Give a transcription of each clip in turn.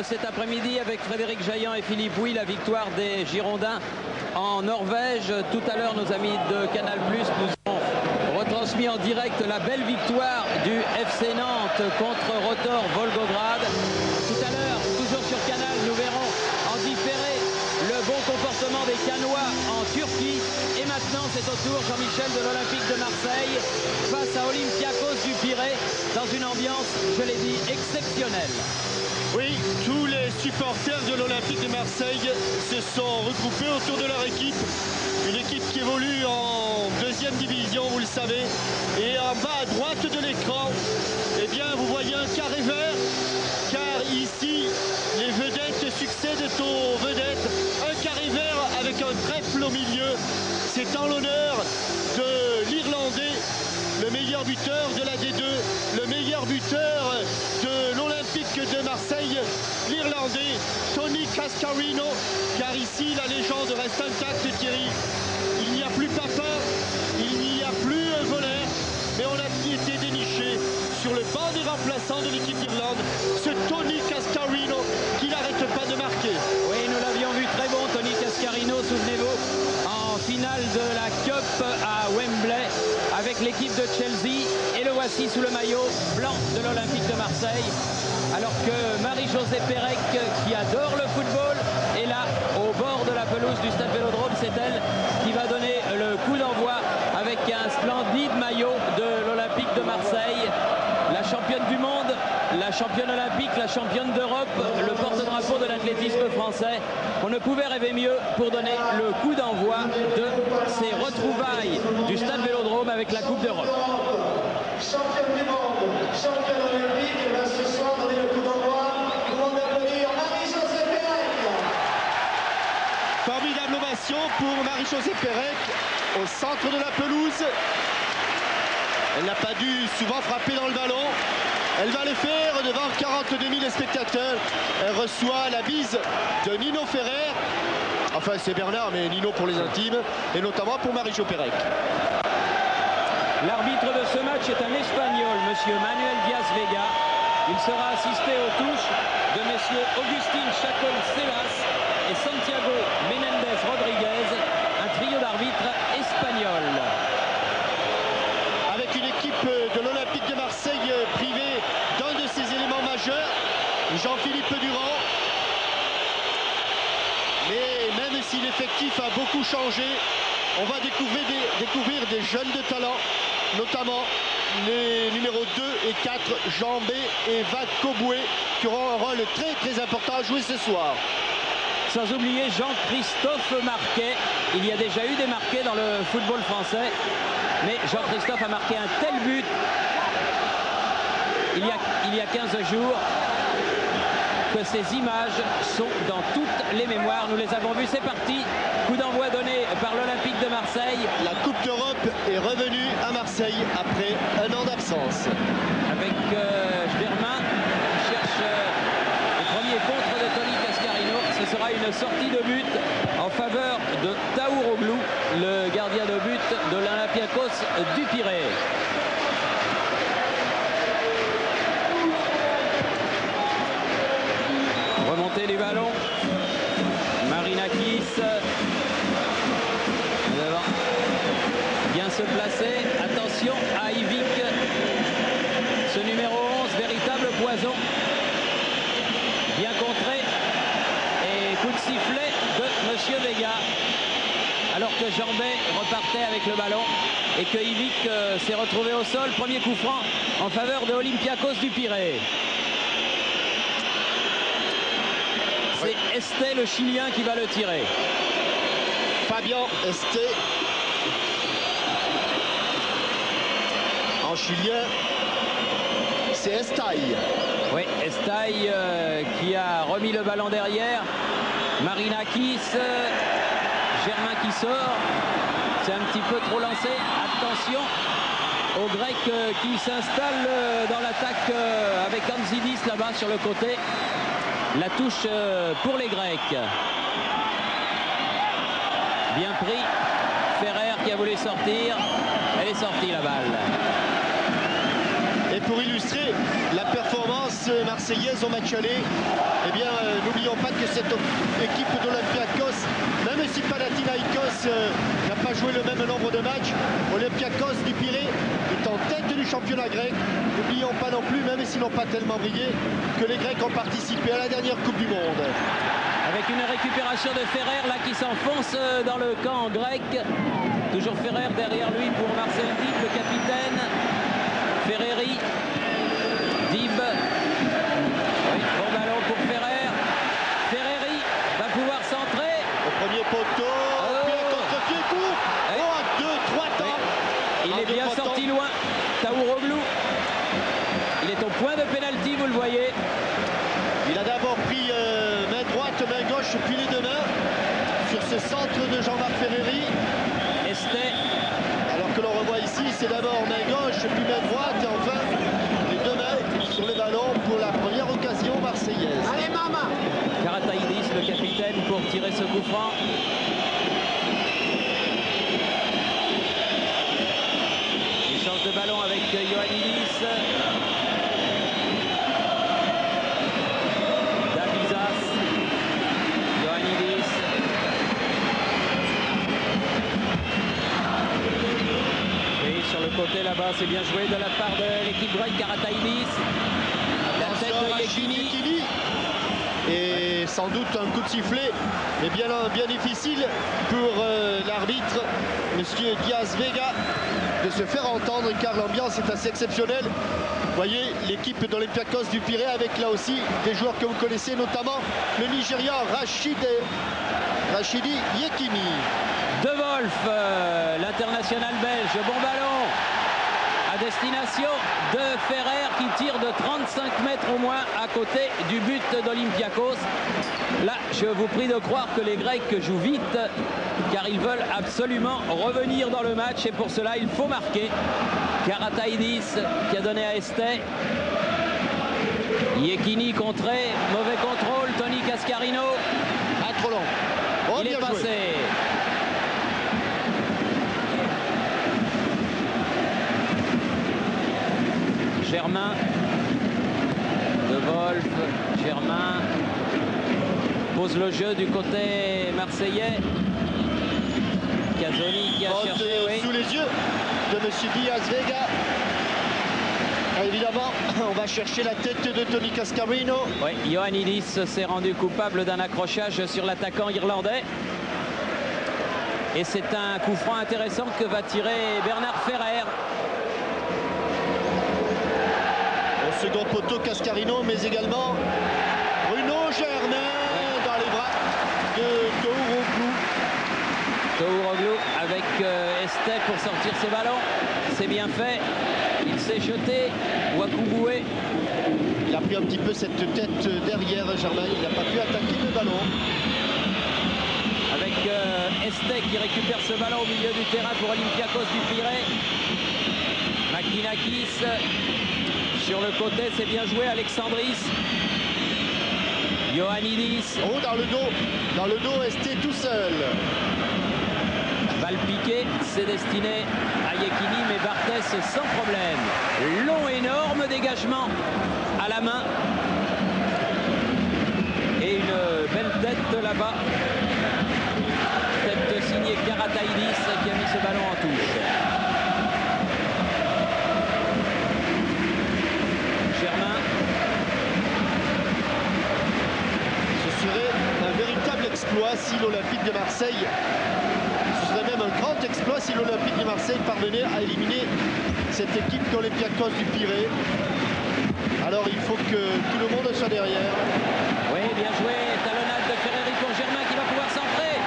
cet après-midi avec Frédéric Jaillant et Philippe Huy, la victoire des Girondins en Norvège. Tout à l'heure, nos amis de Canal+ nous ont retransmis en direct la belle victoire du FC Nantes contre Rotor Volgograd. Tout à l'heure, toujours sur Canal, nous verrons en différé le bon comportement des Canois en Turquie. Et maintenant, c'est au tour, Jean-Michel, de l'Olympique de Marseille face à Olympiakos du Pirée dans une ambiance, je l'ai dit, exceptionnelle. Oui, tous les supporters de l'Olympique de Marseille se sont regroupés autour de leur équipe. Une équipe qui évolue en deuxième division, vous le savez. Et en bas à droite de l'écran, eh bien, vous voyez un carré vert. Car ici, les vedettes succèdent aux vedettes. Un carré vert avec un trèfle au milieu. C'est en l'honneur de l'Irlandais, le meilleur buteur de la D2, le meilleur buteur de l'Olympique de Marseille, l'Irlandais Tony Cascarino, car ici la légende reste intacte, Thierry. Il n'y a plus Papin, il n'y a plus Voller, mais on a été déniché sur le banc des remplaçants de l'équipe d'Irlande, ce Tony Cascarino qui n'arrête pas de marquer. Oui, nous l'avions vu très bon, Tony Cascarino, souvenez-vous, en finale de la Cup à Wembley avec l'équipe de Chelsea, et le voici sous le maillot blanc de l'Olympique de Marseille, alors que Marie-Josée Pérec, qui adore le football, est là au bord de la pelouse du Stade Vélodrome. C'est elle qui va donner le coup d'envoi avec un splendide maillot de l'Olympique de Marseille, la championne du monde, la championne olympique, la championne d'Europe, le porte-drapeau de l'athlétisme français. On ne pouvait rêver mieux pour donner le coup d'envoi de ces retrouvailles du Stade Vélodrome avec la Coupe d'Europe. Championne du monde, championne olympique, et là ce soir donner le coup d'envoi. Comment applaudir Marie-Josée Pérec. Formidable ovation pour Marie-Josée Pérec au centre de la pelouse. Elle n'a pas dû souvent frapper dans le ballon. Elle va le faire devant 42 000 spectateurs. Elle reçoit la bise de Nino Ferrer. Enfin, c'est Bernard, mais Nino pour les intimes, et notamment pour Marie-Jo Pérec. L'arbitre de ce match est un Espagnol, monsieur Manuel Diaz-Vega. Il sera assisté aux touches de messieurs Agustín Chacón-Celas et Santiago Menéndez Rodríguez, un trio d'arbitres espagnols. Avec une équipe de l'Olympique de Marseille privée d'un de ses éléments majeurs, Jean-Philippe Durand. Mais même si l'effectif a beaucoup changé, on va découvrir des jeunes de talent, notamment les numéros 2 et 4, Jambé et Vakoboué, qui auront un rôle très très important à jouer ce soir. Sans oublier Jean-Christophe Marquet. Il y a déjà eu des Marquets dans le football français, mais Jean-Christophe a marqué un tel but il y a 15 jours que ces images sont dans toutes les mémoires. Nous les avons vues, c'est parti. Coup d'envoi donné par l'Olympique de Marseille. La Coupe d'Europe est revenue à Marseille après un an d'absence. Avec Germain qui cherche le premier contre de Tony Cascarino. Ce sera une sortie de but en faveur de Taouroglou, le gardien de but de l'Olympiakos du Pirée. Remontée du ballon, Marinakis devant, bien se placer, attention à Ivic, ce numéro 11, véritable poison, bien contré, et coup de sifflet de monsieur Vega, alors que Jambet repartait avec le ballon et que Ivic s'est retrouvé au sol. Premier coup franc en faveur de Olympiakos du Pirée. C'est Esté, le Chilien, qui va le tirer. Fabian Esté. En chilien, c'est Estaille. Oui, Estaille qui a remis le ballon derrière. Marinakis, Germain qui sort. C'est un petit peu trop lancé. Attention aux Grecs qui s'installent dans l'attaque avec Anzidis là-bas sur le côté. La touche pour les Grecs. Bien pris. Ferrer qui a voulu sortir. Elle est sortie la balle. Et pour illustrer la performance marseillaise au match aller, eh bien, n'oublions pas que cette équipe d'Olympiakos, même si Panathinaïkos n'a pas joué le même nombre de matchs, Olympiakos du Pirée est en tête du championnat grec. N'oublions pas non plus, même s'ils n'ont pas tellement brillé, que les Grecs ont participé à la dernière Coupe du Monde. Avec une récupération de Ferrer là qui s'enfonce dans le camp grec. Toujours Ferrer derrière lui pour Marcel Dib, le capitaine. Ferreri, Dib. Oui, bon ballon pour Ferrer. Ferreri va pouvoir centrer. Au premier poteau, puis un contre-pied court. Oui. Oh, 2-3 temps. Oui. Il est bien sorti loin. Taouroglou. Il est au point de pénalty, vous le voyez. Il a d'abord pris main droite, main gauche, puis les deux mains sur ce centre de Jean-Marc Ferreri. Estet. Alors que l'on revoit ici, c'est d'abord main gauche, puis main droite, et enfin les deux mains sur les ballons pour la première occasion marseillaise. Allez, maman! Karataïdis, le capitaine, pour tirer ce coup franc. Échange de ballon avec Ioannidis. Davizas. Ioannidis. Et sur le côté là-bas, c'est bien joué de la part de l'équipe grecque. Karataïdis. La tête de Yekini. Et sans doute un coup de sifflet, mais bien difficile pour l'arbitre, monsieur Diaz Vega, de se faire entendre, car l'ambiance est assez exceptionnelle. Vous voyez l'équipe d'Olympiakos du Pirée avec là aussi des joueurs que vous connaissez, notamment le Nigérian Rachidi Yekini. De Wolf, l'international belge, bon ballon à destination de Ferrer qui tire de 35 mètres au moins à côté du but d'Olympiakos. Là, je vous prie de croire que les Grecs jouent vite car ils veulent absolument revenir dans le match et pour cela il faut marquer. Karataïdis qui a donné à Estet. Yekini contré, mauvais contrôle, Tony Cascarino. Ah, trop long. Oh, Il est bien joué. passé. Germain, De Wolf, Germain pose le jeu du côté marseillais. Casoni qui a Faute cherché, oui. sous les yeux de monsieur Diaz Vega. Ah, évidemment, on va chercher la tête de Tony Cascarino. Oui, Ioannidis s'est rendu coupable d'un accrochage sur l'attaquant irlandais. Et c'est un coup franc intéressant que va tirer Bernard Ferrer. Au second poteau, Cascarino, mais également Bruno Germain dans les bras de Taouroglou. Taouroglou avec Estet pour sortir ses ballons. C'est bien fait. Il s'est jeté. Wakuboué. Il a pris un petit peu cette tête derrière Germain. Il n'a pas pu attaquer le ballon. Avec Estet qui récupère ce ballon au milieu du terrain pour Olympiakos du Pirée. Makinakis sur le côté, c'est bien joué. Alexandris. Ioannidis. Oh, dans le dos, Estet tout seul. Balle piquée, c'est destiné à Yekini, mais Barthès sans problème. Long, énorme dégagement à la main. Et une belle tête là-bas. Tête signée Karataïdis qui a mis ce ballon en touche. Germain. Ce serait un véritable exploit si l'Olympique de Marseille, ce serait même un grand exploit si l'Olympique de Marseille parvenait à éliminer cette équipe d'Olympiakos du Pirée. Alors il faut que tout le monde soit derrière. Oui, bien joué. Talonnade de Ferreri pour Germain qui va pouvoir centrer.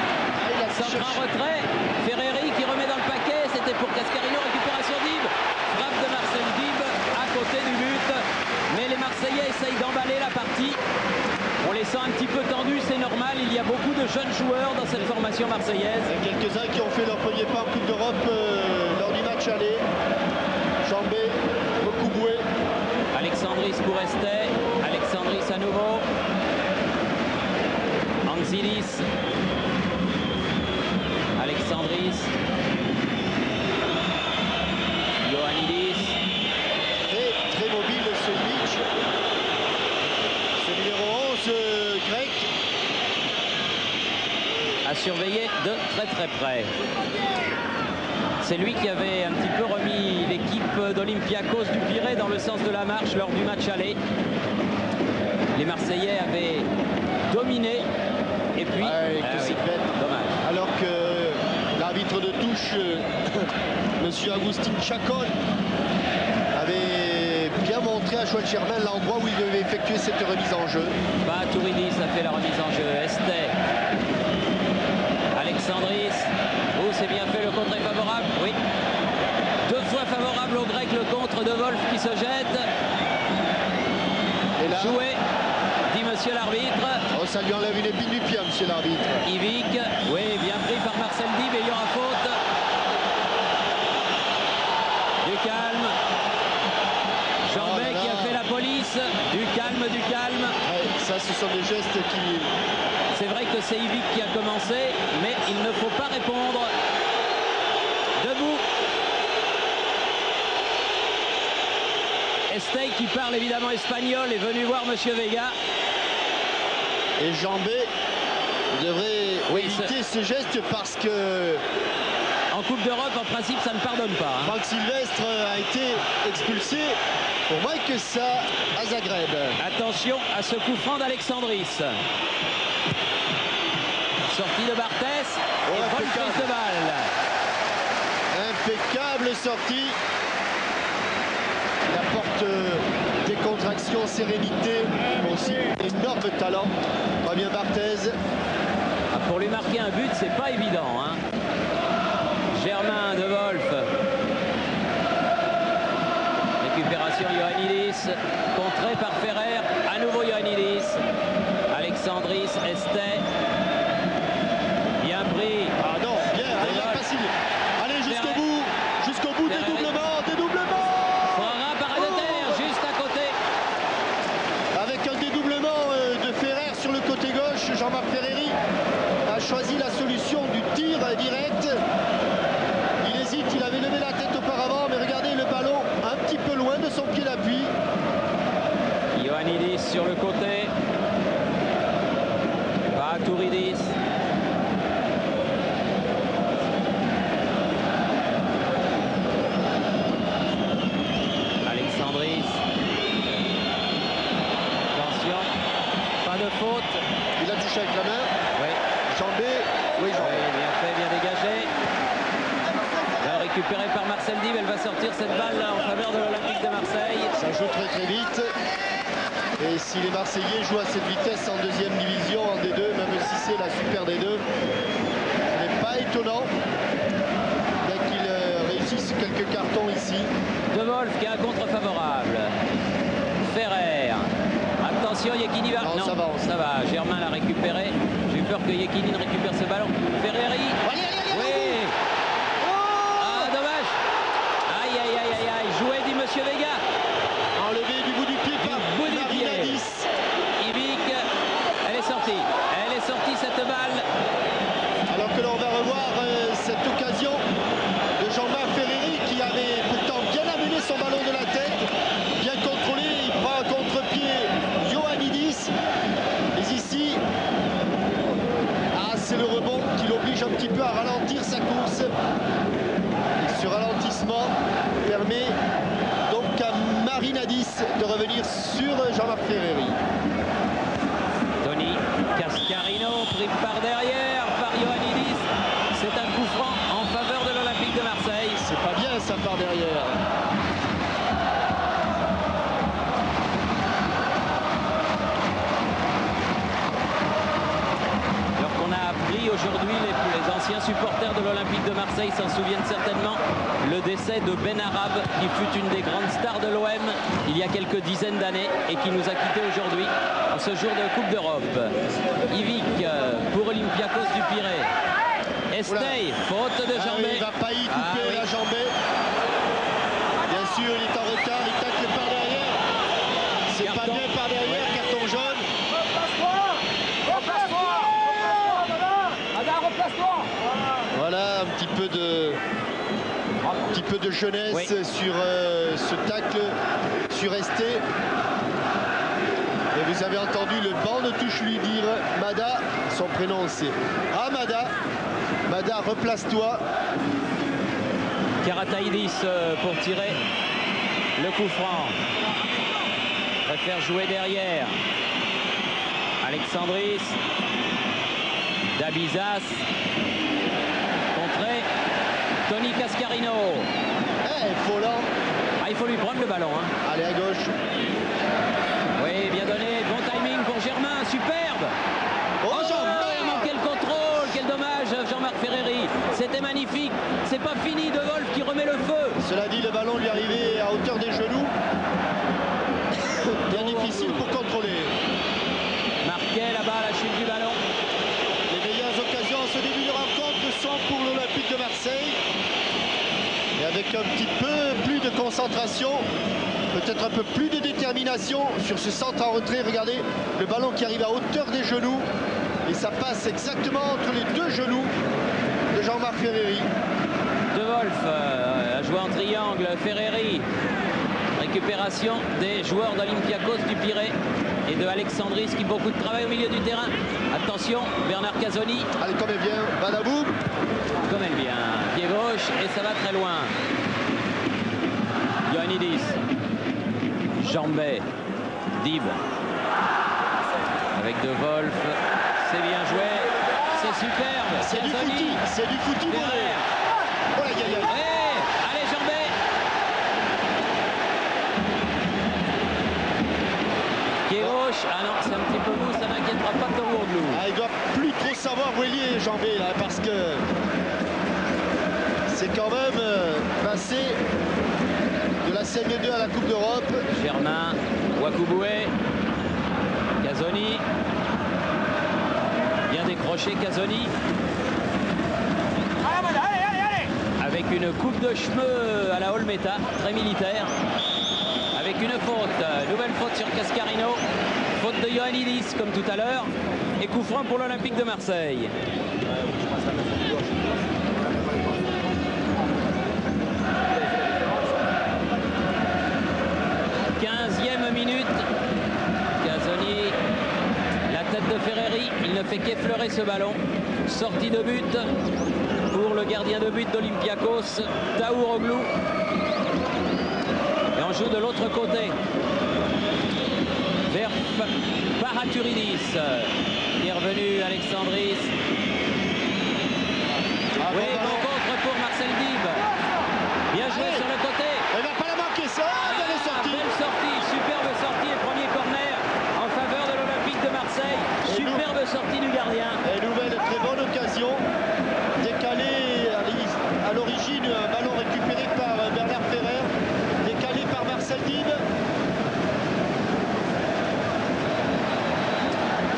Centre en retrait. Ferreri qui remet dans le paquet. C'était pour Cascarino. Récupération Dib. Frappe de Marcel Dib à côté du but. Mais les Marseillais essayent d'emballer la partie. On les sent un petit peu tendus, c'est normal. Il y a beaucoup de jeunes joueurs dans cette formation marseillaise. Il y a quelques-uns qui ont fait leur premier pas en Coupe d'Europe lors du match aller. Chambé, Wakuboué. Alexandris pour Estet. Alexandris à nouveau. Anxilis. Alexandris. Ioannidis. Très à surveiller de très très près. C'est lui qui avait un petit peu remis l'équipe d'Olympiakos du Pirée dans le sens de la marche lors du match aller. Les Marseillais avaient dominé et puis c'est bête. Dommage. Alors que l'arbitre de touche, monsieur Agustin Chacon, avait bien montré à Joël Germain l'endroit où il devait effectuer cette remise en jeu. Touridis a fait la remise en jeu. Estey, Alexandris. Oh, c'est bien fait, le contre est favorable. Oui. 2 fois favorable au Grec, le contre de Wolf qui se jette. Et là, joué, dit monsieur l'arbitre. Oh, ça lui enlève une épine du pied, monsieur l'arbitre. Ivic, oui, bien pris par Marcel Dib et il y aura faute. Du calme. Jambet qui a fait la police. Du calme, du calme. Ouais, ça, ce sont des gestes qui... C'est vrai que c'est Ivic qui a commencé, mais il ne faut pas répondre. Debout. Estey qui parle évidemment espagnol est venu voir monsieur Vega. Et Jambet devrait éviter ce geste parce que... En Coupe d'Europe, en principe, ça ne pardonne pas. Franck Sylvestre a été expulsé pour Mike ça à Zagreb. Attention à ce coup franc d'Alexandris. Sortie de Barthès et bonne prise de balle. Impeccable sortie. Il apporte décontraction, sérénité, aussi énorme talent. Pas bien Barthez. Pour lui marquer un but, c'est pas évident. Hein. Germain de Wolf. Récupération Ioannidis. Contré par Ferrer. À nouveau Ioannidis. Alexandris, Estey. Bien pris. Ah non, bien, allez, facile. Allez jusqu'au bout, dédoublement. Fera parade de terre, juste à côté. Avec un dédoublement de Ferrer sur le côté gauche, Jean-Marc Ferreri a choisi la solution du tir direct. Il hésite, il avait levé la tête auparavant, mais regardez le ballon un petit peu loin de son pied d'appui. Ioannidis sur le côté. Touridis. Alexandris. Attention. Pas de faute. Il a touché avec la main. Oui. Jambet. Oui, Jambet. Oui, bien fait, bien dégagé. Récupéré par Marcel Dib. Elle va sortir cette balle en faveur de l'Olympique de Marseille. Ça joue très très vite. Et si les Marseillais jouent à cette vitesse en deuxième division, en D2, même si c'est la Super D2, ce n'est pas étonnant qu'ils réussissent quelques cartons ici. De Wolf qui a un contre favorable. Ferrer. Attention, Yekini va... Non, ça va. Germain l'a récupéré. J'ai eu peur que Yekini ne récupère ce ballon. Ferreri. Allez, oui. Ah, dommage. Aïe. Joué, dit monsieur Vega. Enlevé du bout du pied par Marinadis. Ivic, elle est sortie cette balle. Alors que l'on va revoir cette occasion de Jean-Marc Ferreri qui avait pourtant bien amené son ballon de la tête, bien contrôlé, il prend un contre-pied Ioannidis. Mais ici, c'est le rebond qui l'oblige un petit peu à ralentir sa course. Et ce ralentissement permet donc à Marinadis de revenir sur Jean-Marc Ferreri. Tony Cascarino pris par derrière par Ioannidis. C'est un coup franc en faveur de l'Olympique de Marseille. C'est pas bien ça par derrière. Alors qu'on a appris aujourd'hui, les anciens supporters de l'Olympique de Marseille s'en souviennent certainement, le décès de Ben Arab, qui fut une des grandes stars de l'OM il y a quelques dizaines d'années et qui nous a quittés aujourd'hui en ce jour de Coupe d'Europe. Ivic pour Olympiakos du Pirée. Estey, faute de Jambet. Il ne va pas y couper la Jambet. Bien sûr, il est en retard, il tacle par derrière. C'est pas bien par derrière, carton jaune. Voilà un petit peu de jeunesse sur ce tacle sur Estey. Et vous avez entendu le banc de touche lui dire Mada, son prénom c'est Mada. Mada, replace-toi. Karataïdis pour tirer le coup franc. Préfère jouer derrière. Alexandris. Dabizas. Contré. Tony Cascarino. Folland. Il faut lui prendre le ballon. Allez à gauche. Oui, bien donné. Bon timing pour Germain. Superbe. Oh, il a manqué le contrôle. Quel dommage, Jean-Marc Ferreri. C'était magnifique. C'est pas fini. De Wolf qui remet le feu. Cela dit, le ballon lui arrivait à hauteur des genoux. Bien difficile pour contrôler. Marquet là-bas, la chute du ballon. Les meilleures occasions en ce début de rencontre sont pour l'Olympique de Marseille. Et avec un petit peu plus de concentration, peut-être un peu plus de détermination sur ce centre en retrait. Regardez, le ballon qui arrive à hauteur des genoux. Et ça passe exactement entre les deux genoux de Jean-Marc Ferreri. De Wolf a joué en triangle. Ferreri. Récupération des joueurs d'Olympiakos du Pirée et de Alexandris qui beaucoup de travail au milieu du terrain. Attention, Bernard Casoni. Allez, comme elle vient, Badaboum. Comme elle vient, pied gauche et ça va très loin. Ioannidis. Jambet. Dib. Avec De Wolf. C'est bien joué. C'est superbe. C'est du footy. C'est du footy. Oh la gagne. Allez, Jambet. Pied gauche. Ah non, c'est un petit peu mou. Ça n'inquiétera pas Tourglou. Il doit plus trop savoir où il est, Jambet, là, parce que c'est quand même passé de la CM2 à la Coupe d'Europe. Germain, Wakuboué, Casoni. Bien décroché, Casoni. Avec une coupe de cheveux à la Olmeta, très militaire. Avec une faute, nouvelle faute sur Cascarino. Faute de Ioannidis comme tout à l'heure. Et coup franc pour l'Olympique de Marseille. Minute. Casoni, la tête de Ferreri, il ne fait qu'effleurer ce ballon. Sortie de but pour le gardien de but d'Olympiakos, Taouroglou. Et on joue de l'autre côté vers Paraturidis qui est revenu. Alexandris. Oui, bon contre pour Marcel Dib. Bien joué sur le côté. Il va pas la manquer, ça. Belle sortie. Belle sortie, superbe sortie et premier corner en faveur de l'Olympique de Marseille. Superbe sortie du gardien. Et nouvelle très bonne occasion. Décalé à l'origine, un ballon récupéré par Bernard Ferrer. Décalé par Marcel Dib.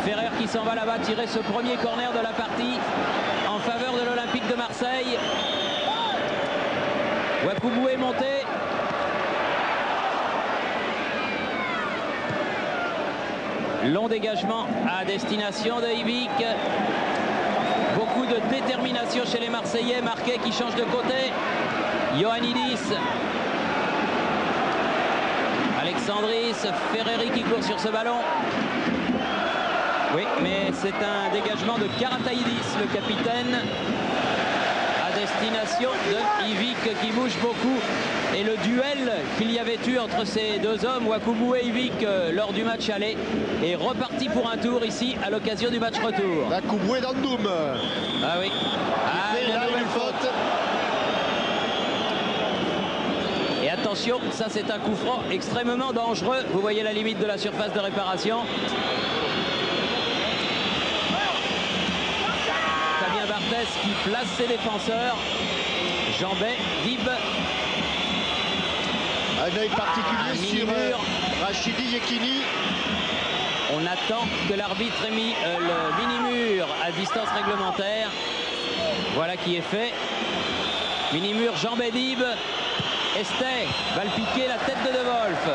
Ferrer qui s'en va là-bas tirer ce premier corner de la partie en faveur de l'Olympique de Marseille. Wakoubou est monté. Long dégagement à destination de Yvick. Beaucoup de détermination chez les Marseillais. Marquet qui change de côté. Ioannidis. Alexandris. Ferreri qui court sur ce ballon. Oui, mais c'est un dégagement de Karataïdis, le capitaine. À destination de Yvick qui bouge beaucoup. Et le duel qu'il y avait eu entre ces deux hommes, Wakoubou et Yvick, lors du match aller, est reparti pour un tour ici à l'occasion du match retour. Wakoubou est dans le doum. Ah oui. Une nouvelle faute. Et attention, ça c'est un coup franc extrêmement dangereux. Vous voyez la limite de la surface de réparation. Fabien Barthès qui place ses défenseurs. Jambet, Dib. Un œil particulier sur Rachidi Yekini. On attend que l'arbitre ait mis le mini-mur à distance réglementaire. Voilà qui est fait. Mini-mur Jambet Dib. Estet va le piquer, la tête de De Wolf.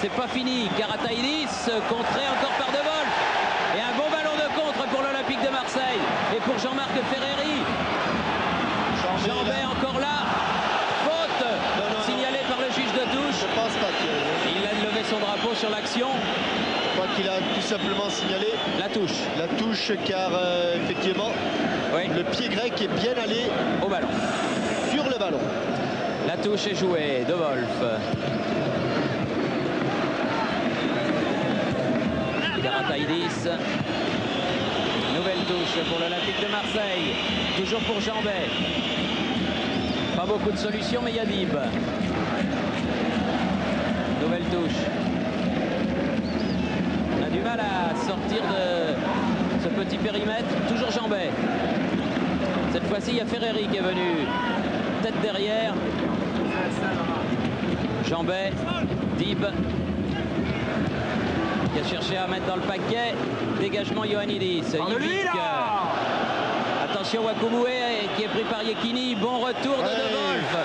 C'est pas fini. Karataïdis contré encore par De Wolf. Et un bon ballon de contre pour l'Olympique de Marseille. Et pour Jean-Marc Ferreri. Jambet encore là. Faute signalée par le juge de touche. Je pense pas qu'il... Il a levé son drapeau sur l'action. Je crois qu'il a tout simplement signalé La touche. la touche, car effectivement, Oui. le pied grec est bien allé Au ballon. sur le ballon. La touche est jouée de Wolf. Garataidis. Nouvelle touche pour l'Olympique de Marseille. Toujours pour Jambet. Pas beaucoup de solutions, mais il y a Dib. Nouvelle touche. On a du mal à sortir de ce petit périmètre. Toujours Jambet. Cette fois-ci, il y a Ferreri qui est venu. Tête derrière. Jambet. Dib. Qui a cherché à mettre dans le paquet. Dégagement Ioannidis. Yvick. Attention Wakuboué qui est pris par Yekini. Bon retour de De Wolf.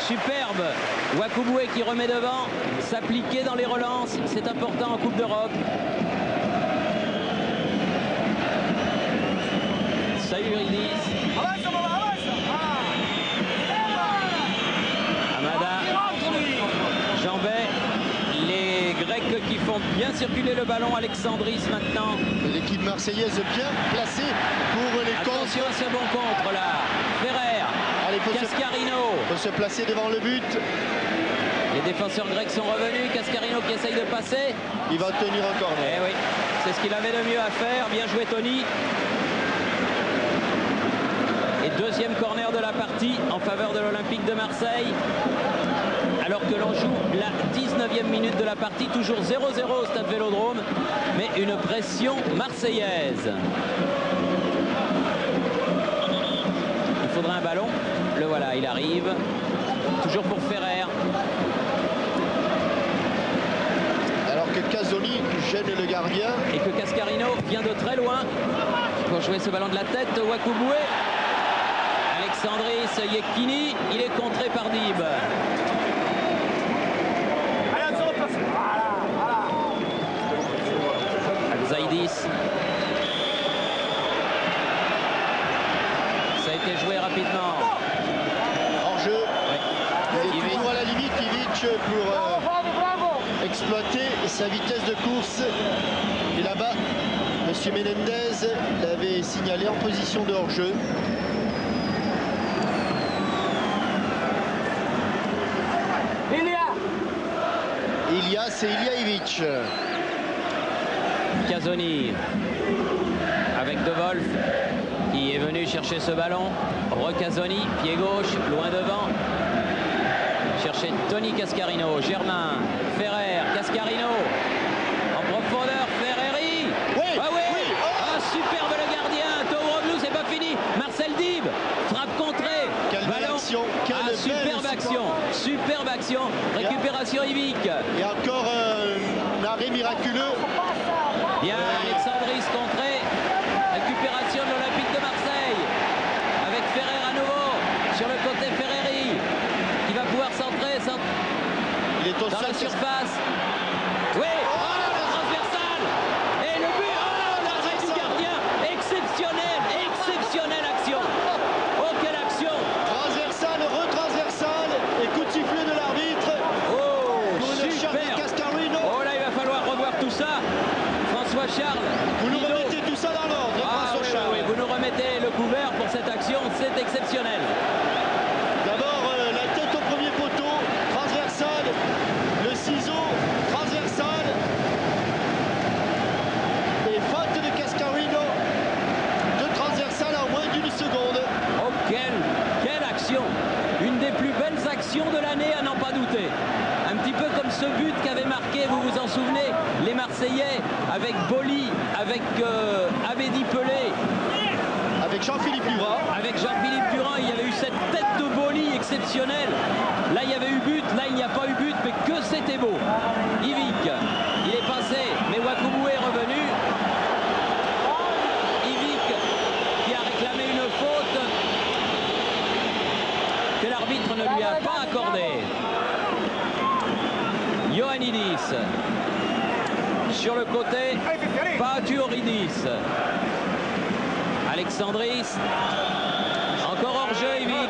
Superbe. Wakuboué qui remet devant. S'appliquer dans les relances. C'est important en Coupe d'Europe. Sayuridis. Amada. Jambet. Les Grecs qui font bien circuler le ballon. Alexandris maintenant. L'équipe marseillaise bien placée pour les Attention contres. à ce bon contre là. Ferrer. Allez, Cascarino. faut se placer devant le but. Les défenseurs grecs sont revenus. Cascarino qui essaye de passer. Il va tenir encore. Eh oui, c'est ce qu'il avait de mieux à faire. Bien joué Tony. Et deuxième corner de la partie en faveur de l'Olympique de Marseille. Alors que l'on joue la 19e minute de la partie. Toujours 0-0 au stade Vélodrome. Mais une pression marseillaise. Il faudra un ballon. Le voilà, il arrive. Toujours pour Ferrer. Alors que Casoni gêne le gardien. Et que Cascarino vient de très loin pour jouer ce ballon de la tête. Wakuboué. Alexandris Yekini. Il est contré par Dib. Zaidis. Ça a été joué rapidement. En jeu. Il est Ivic. toujours à la limite, Ivic, pour exploiter sa vitesse de course. Et là-bas, M. Menendez l'avait signalé en position de hors-jeu. C'est Ilya Ivic. Casoni avec De Wolf qui est venu chercher ce ballon. Recasoni, pied gauche, loin devant. Chercher Tony Cascarino, Germain, Ferrer, Cascarino. En profondeur, Ferreri. Oui, Ah oui, oui. Ah, superbe le gardien. Touroglu, c'est pas fini. Marcel Dib, frappe contrée. Quelle belle action, quelle Ah, belle superbe action. Superbe action. Récupération Ivic. Et encore un arrêt miraculeux. Bien, Alexandris contré. Récupération de l'Olympique de Marseille. Avec Ferrer à nouveau. Sur le côté Ferreri. Qui va pouvoir centrer Il est au dans la sol. surface. Oui. Oh, le transversal. Et le but. Oh, l'arrêt du gardien. Exceptionnel. Exceptionnelle action. Oh, quelle action. Transversal, retransversal. Et coup de sifflet de l'arbitre. Oh, Pour une charge de super. Cascarino. Oh là, il va falloir revoir tout ça. François Charles. Vous nous Dino. remettez tout ça dans l'ordre, Ah, François oui, Charles. oui, oui, vous nous remettez le couvert pour cette action, c'est exceptionnel. D'abord, la tête au premier poteau, transversal, le ciseau, transversal. Et faute de Cascarino, de transversal en moins d'une seconde. Oh, quelle action. Une des plus belles actions de l'année, à n'en pas douter. Un petit peu comme ce but qu'avait marqué, vous vous en souvenez, les Marseillais, avec Boli, avec Abedi Pelé. Avec Jean-Philippe Durand. Avec Jean-Philippe Durand, il y avait eu cette tête de Boli exceptionnelle. Là, il y avait eu but, là, il n'y a pas eu but, mais que c'était beau. Ivic, il est passé, mais Wakuboué est revenu. Ivic, qui a réclamé une faute que l'arbitre ne lui a pas accordée. Ioannidis. Sur le côté, Patuoridis. Alexandris. Encore hors jeu, Ivic.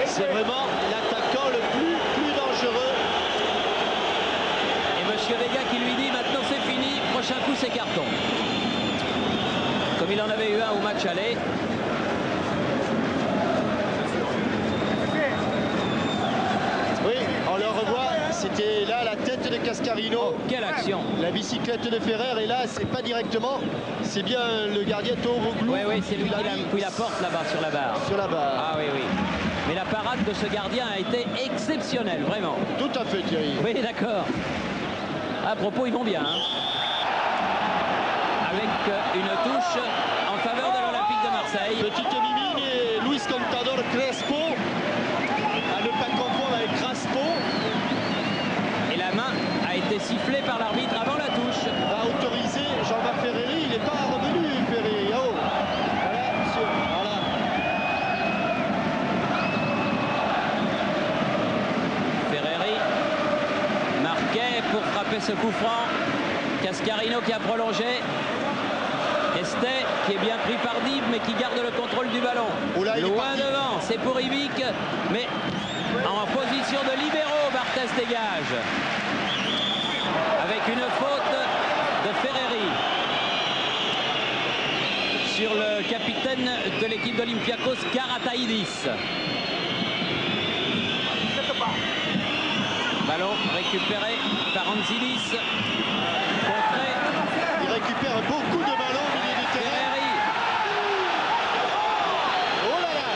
C'est vraiment l'attaquant le plus dangereux. Et Monsieur Vega qui lui dit maintenant c'est fini, prochain coup, c'est carton. Comme il en avait eu un au match aller. Oui, on le revoit. C'était là la tête de Cascarino. Oh, quelle action! La bicyclette de Ferrer. Et là, c'est pas directement. C'est bien le gardien Toroglou. Oui, oui, c'est lui qui la porte là-bas sur la barre. Sur la barre. Ah oui, oui. Mais la parade de ce gardien a été exceptionnelle, vraiment. Tout à fait, Thierry. Oui, d'accord. À propos, ils vont bien. Hein. Avec une touche en faveur de l'Olympique de Marseille. Petite mimine et Luis Contador Crespo. À ne pas confondre avec Craspo. Et la main a été sifflée par l'arbitre avant la touche. Va autoriser Jean-Marc Ferreri. Il n'est pas revenu, Ferreri. Oh. Voilà, monsieur. Voilà. Ferreri marquait pour frapper ce coup franc. Cascarino qui a prolongé. Estet qui est bien pris par Dib mais qui garde le contrôle du ballon. Oula, loin devant, c'est pour Ivic, mais en position de libéraux, Barthès dégage. Avec une faute de Ferreri sur le capitaine de l'équipe d'Olympiakos, Karataïdis. Ballon récupéré par Anzidis. Contré. Il récupère beaucoup de ballons au milieu du terrain. Ferreri. Oh là là.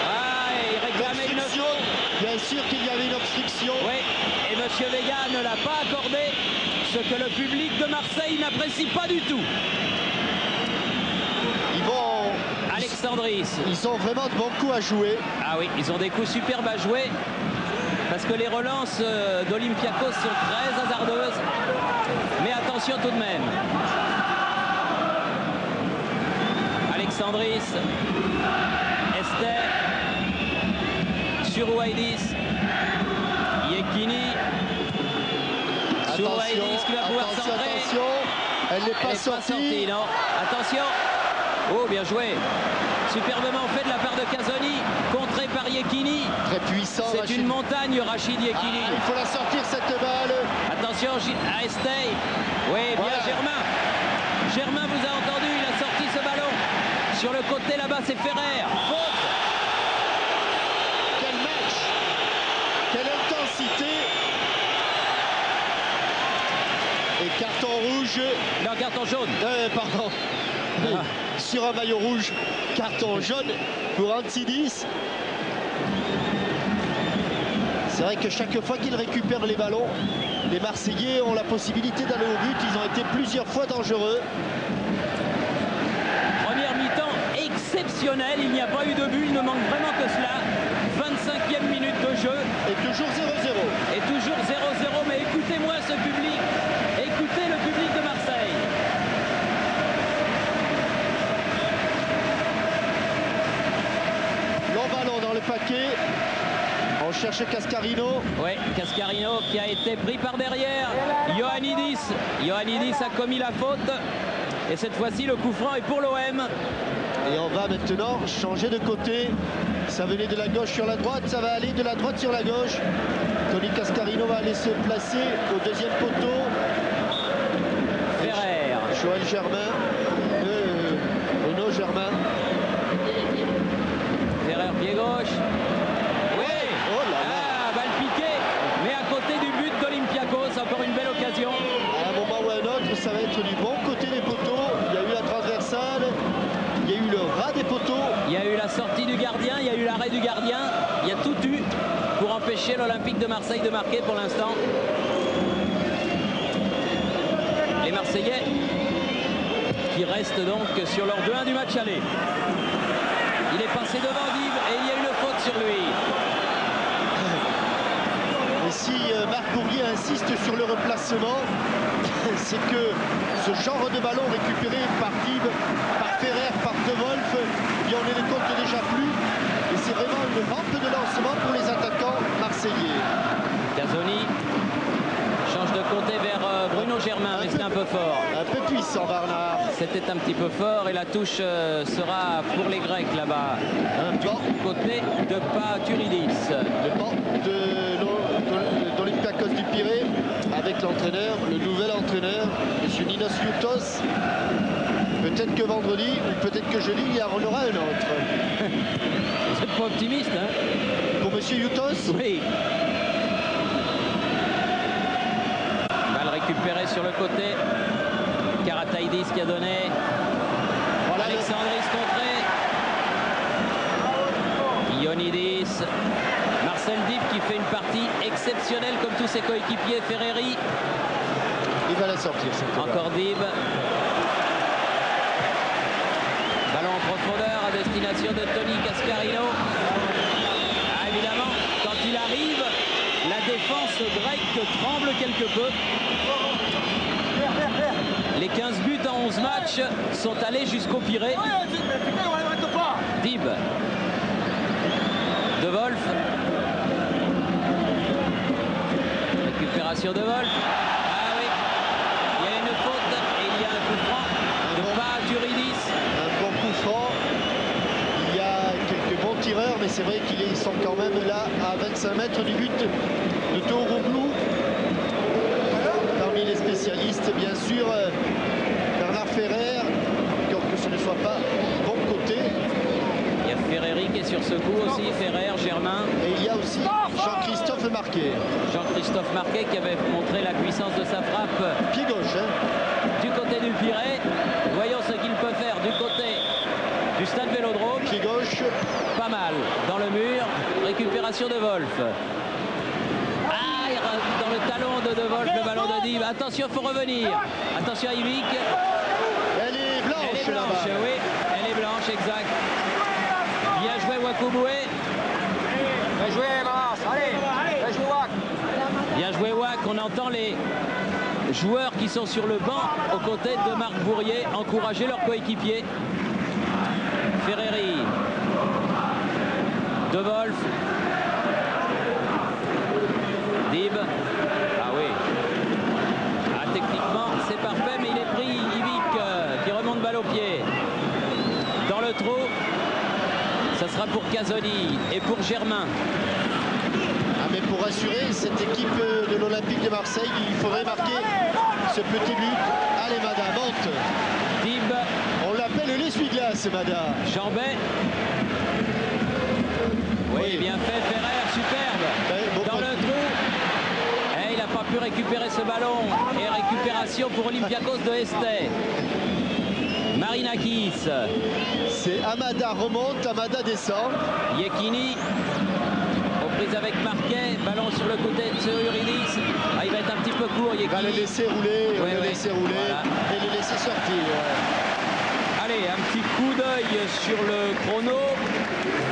Ah, il réclamait une Obstruction. Bien sûr qu'il y avait une obstruction. Oui, et M. Vega ne l'a pas accordé, ce que le public de Marseille n'apprécie pas du tout. Ils vont... Alexandris. Ils ont vraiment de bons coups à jouer. Ah oui, ils ont des coups superbes à jouer. Parce que les relances d'Olympiakos sont très hasardeuses. Mais attention tout de même. Alexandris. Estet. Surouaidis. Yekini. Surouaidis qui va pouvoir centrer. Attention. Elle n'est pas sortie. Non. Attention. Oh, bien joué. Superbement fait de la part de Casoni, contré par Yekini. Très puissant. C'est une montagne, Rachid Yekini. Ah, il faut la sortir cette balle. Attention à Estey. Oui, bien Voilà. Germain. Germain vous a entendu, il a sorti ce ballon. Sur le côté là-bas, c'est Ferrer. Faute. Quel match. Quelle intensité. Et carton rouge. Non, carton jaune. Pardon. Ah. Sur un maillot rouge, carton jaune pour Anzidis. C'est vrai que chaque fois qu'ils récupèrent les ballons, les Marseillais ont la possibilité d'aller au but. Ils ont été plusieurs fois dangereux. Première mi-temps exceptionnelle. Il n'y a pas eu de but. Il ne manque vraiment que cela. 25e minute de jeu. Et toujours 0-0. Et toujours 0-0. Mais écoutez-moi ce public. Écoutez le public de Marseille. Long ballon dans le paquet. On cherche Cascarino. Oui, Cascarino qui a été pris par derrière. Ioannidis. Ioannidis a commis la faute. Et cette fois-ci, le coup franc est pour l'OM. Et on va maintenant changer de côté. Ça venait de la gauche sur la droite. Ça va aller de la droite sur la gauche. Tony Cascarino va aller se placer au deuxième poteau. Ferrer. Joël Germain. Bruno Germain. Ferrer, pied gauche. Oui. Oh là là. Ah, balle piquée. Mais à côté du but d'Olympiakos. Encore une belle occasion. À un moment ou à un autre, ça va être du bon côté des poteaux. Il y a eu la transversale. Il y a eu le ras des poteaux. Il y a eu la sortie du gardien. Il y a eu l'arrêt du gardien. Il y a tout eu pour empêcher l'Olympique de Marseille de marquer pour l'instant. Les Marseillais qui restent donc sur leur 2-1 du match aller. Il est passé devant Dib et il y a une faute sur lui. Et si Marc Bourrier insiste sur le replacement, c'est que ce genre de ballon récupéré par Dib, par Ferrer, par De Wolf, et on ne les compte déjà plus. Et c'est vraiment une rampe de lancement pour les attaquants marseillais. Casoni change de côté vers Bruno Germain, mais c'est un peu fort. Un peu puissant, Barnard. C'était un petit peu fort et la touche sera pour les Grecs là-bas. Un banc, Côté de Paturidis. le banc d'Olympiakos du Pirée, avec l'entraîneur, le nouvel entraîneur, M. Ninos Youtos. Peut-être que vendredi, ou peut-être que jeudi, il y en aura un autre. Vous n'êtes pas optimiste, hein? Pour M. Youtos? Oui. Balle récupérée sur le côté. Karataïdis qui a donné. Voilà Alexandris contré. Ionidis. Marcel Dib qui fait une partie exceptionnelle comme tous ses coéquipiers. Ferreri. Il va la sortir. Encore Dib. Ballon en profondeur à destination de Tony Cascarino. Ah, évidemment, quand il arrive, la défense grecque tremble quelque peu. Les 15 buts en 11 matchs sont allés jusqu'au Pirée. Dib. De Wolf. Récupération de Wolf. Ah oui. Il y a une faute et il y a un coup franc de Paturidis. Un bon coup franc. Il y a quelques bons tireurs, mais c'est vrai qu'ils sont quand même là à 25 mètres du but de Toroglou. Parmi les spécialistes, bien sûr, Bernard Ferrer, encore que ce ne soit pas bon côté. Il y a Ferreri qui est sur ce coup aussi, Ferrer, Germain. Et il y a aussi Jean-Christophe Marquet. Jean-Christophe Marquet qui avait montré la puissance de sa frappe. Pied gauche, hein. Du côté du Pirée. Voyons ce qu'il peut faire du côté du stade Vélodrome. Pied gauche. Pas mal. Dans le mur. Récupération de Wolf. Ah, dans le talon de Wolf, le ballon de Dib. Attention, il faut revenir. Attention à Yvick. Elle est blanche, Elle est blanche, oui. Elle est blanche, exact. Bien joué Wakuboué. Bien joué, Maras. Allez, bien joué, Wak. Bien joué Wak. On entend les joueurs qui sont sur le banc aux côtés de Marc Bourrier encourager leurs coéquipiers. Ferreri. De Wolf. Dib. Ah oui. Ah, techniquement, c'est parfait, mais il est pris. Yvick qui remonte balle au pied. Dans le trou. Ça sera pour Casoni et pour Germain. Ah, mais pour assurer cette équipe de l'Olympique de Marseille, il faudrait marquer ce petit but. Allez, Mada, monte. Dib. On l'appelle l'essuie-glace, Mada. Jambet. Oui, bien fait, Ferrer, superbe. Bon, dans le trou. Et il n'a pas pu récupérer ce ballon. Et récupération pour Olympiakos de Este. Marinakis. C'est Amada remonte, Amada descend. Yekini. Aux prises avec Marquet. Ballon sur le côté de Tsuridis. Ah, il va être un petit peu court, Yekini. Il va le laisser rouler, Ouais, le laisser rouler voilà. et le laisser sortir. Allez, un petit coup d'œil sur le chrono.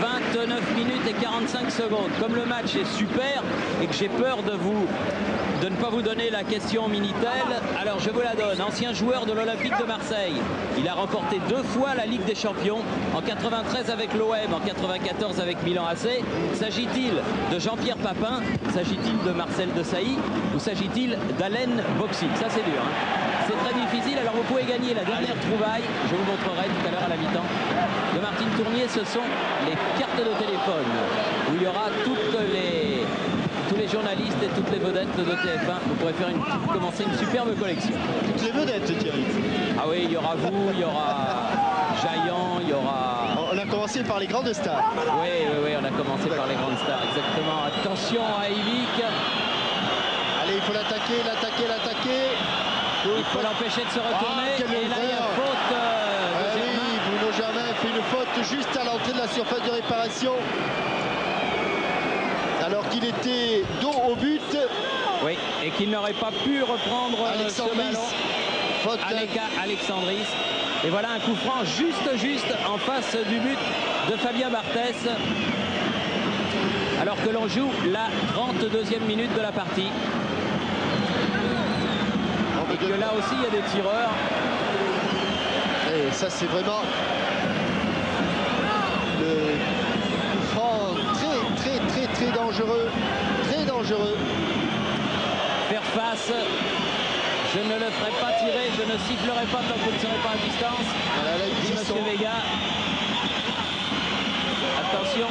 29 minutes et 45 secondes. Comme le match est super et que j'ai peur de ne pas vous donner la question Minitel, alors je vous la donne. Ancien joueur de l'Olympique de Marseille. Il a remporté 2 fois la Ligue des Champions, en 93 avec l'OM, en 94 avec Milan AC. S'agit-il de Jean-Pierre Papin? S'agit-il de Marcel Desailly? Ou s'agit-il d'Alain Boxy? Ça c'est dur, hein. C'est très difficile, alors vous pouvez gagner la dernière trouvaille, je vous montrerai tout à l'heure à la mi-temps, de Martine Tournier. Ce sont les cartes de téléphone où il y aura tous les journalistes et toutes les vedettes de TF1. Vous pourrez faire commencer une superbe collection. Toutes les vedettes, Thierry. Ah oui, il y aura vous, il y aura Jaillant, il y aura... On a commencé par les grandes stars. Oui, on a commencé par les grandes stars, exactement. Attention à Yvick. Allez, il faut l'attaquer. Il faut l'empêcher de se retourner. quelle Et là, il y a erreur. faute de Oui, Germain. Bruno Germain fait une faute juste à l'entrée de la surface de réparation. Alors qu'il était dos au but. Oui, et qu'il n'aurait pas pu reprendre ce Alexandris. ballon. Faute. Alexandris. Et voilà un coup franc juste en face du but de Fabien Barthès. Alors que l'on joue la 32e minute de la partie. Et que là aussi il y a des tireurs. Et ça c'est vraiment le coup franc très dangereux. Très dangereux. Faire face. Je ne le ferai pas tirer, je ne sifflerai pas tant que vous ne serez pas à distance. Voilà, là, Dit ils sont. Monsieur Vega. Attention.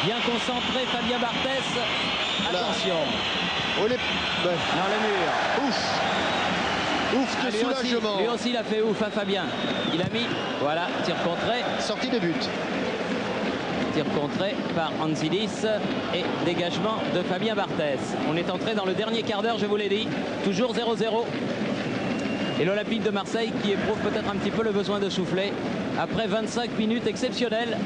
Bien concentré, Fabien Barthès. Attention. Oh, les... Non, le mur. Ouf. Ouf de soulagement. Lui aussi, il a fait ouf, hein, Fabien. Il a mis, voilà, tir contré. Sortie de but. Tir contré par Anzilis et dégagement de Fabien Barthès. On est entré dans le dernier quart d'heure, je vous l'ai dit. Toujours 0-0. Et l'Olympique de Marseille qui éprouve peut-être un petit peu le besoin de souffler après 25 minutes exceptionnelles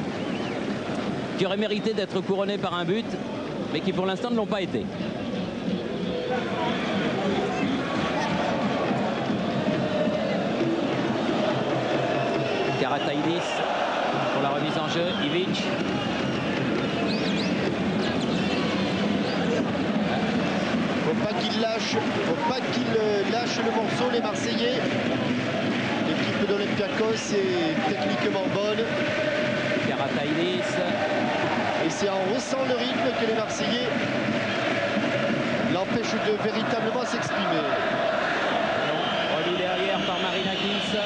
qui auraient mérité d'être couronnées par un but, mais qui pour l'instant ne l'ont pas été. Karataïdis pour la remise en jeu, Ivic. Faut pas qu'il lâche, le morceau, les Marseillais. L'équipe d'Olympiakos est techniquement bonne. Karataïdis. Et c'est en haussant le rythme que les Marseillais l'empêchent de véritablement s'exprimer. Remis derrière par Marinakis.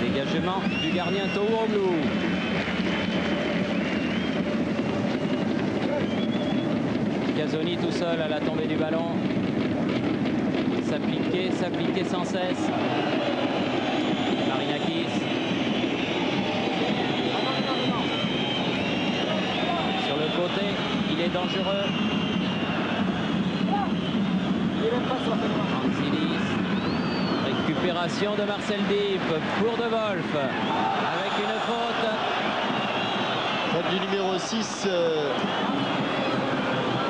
Dégagement du gardien Touroglu. Casoni tout seul à la tombée du ballon. S'appliquer sans cesse. Marinakis. Sur le côté, il est dangereux. Anzilis. Récupération de Marcel Diep pour De Wolf. Avec une faute. Faute du numéro 6.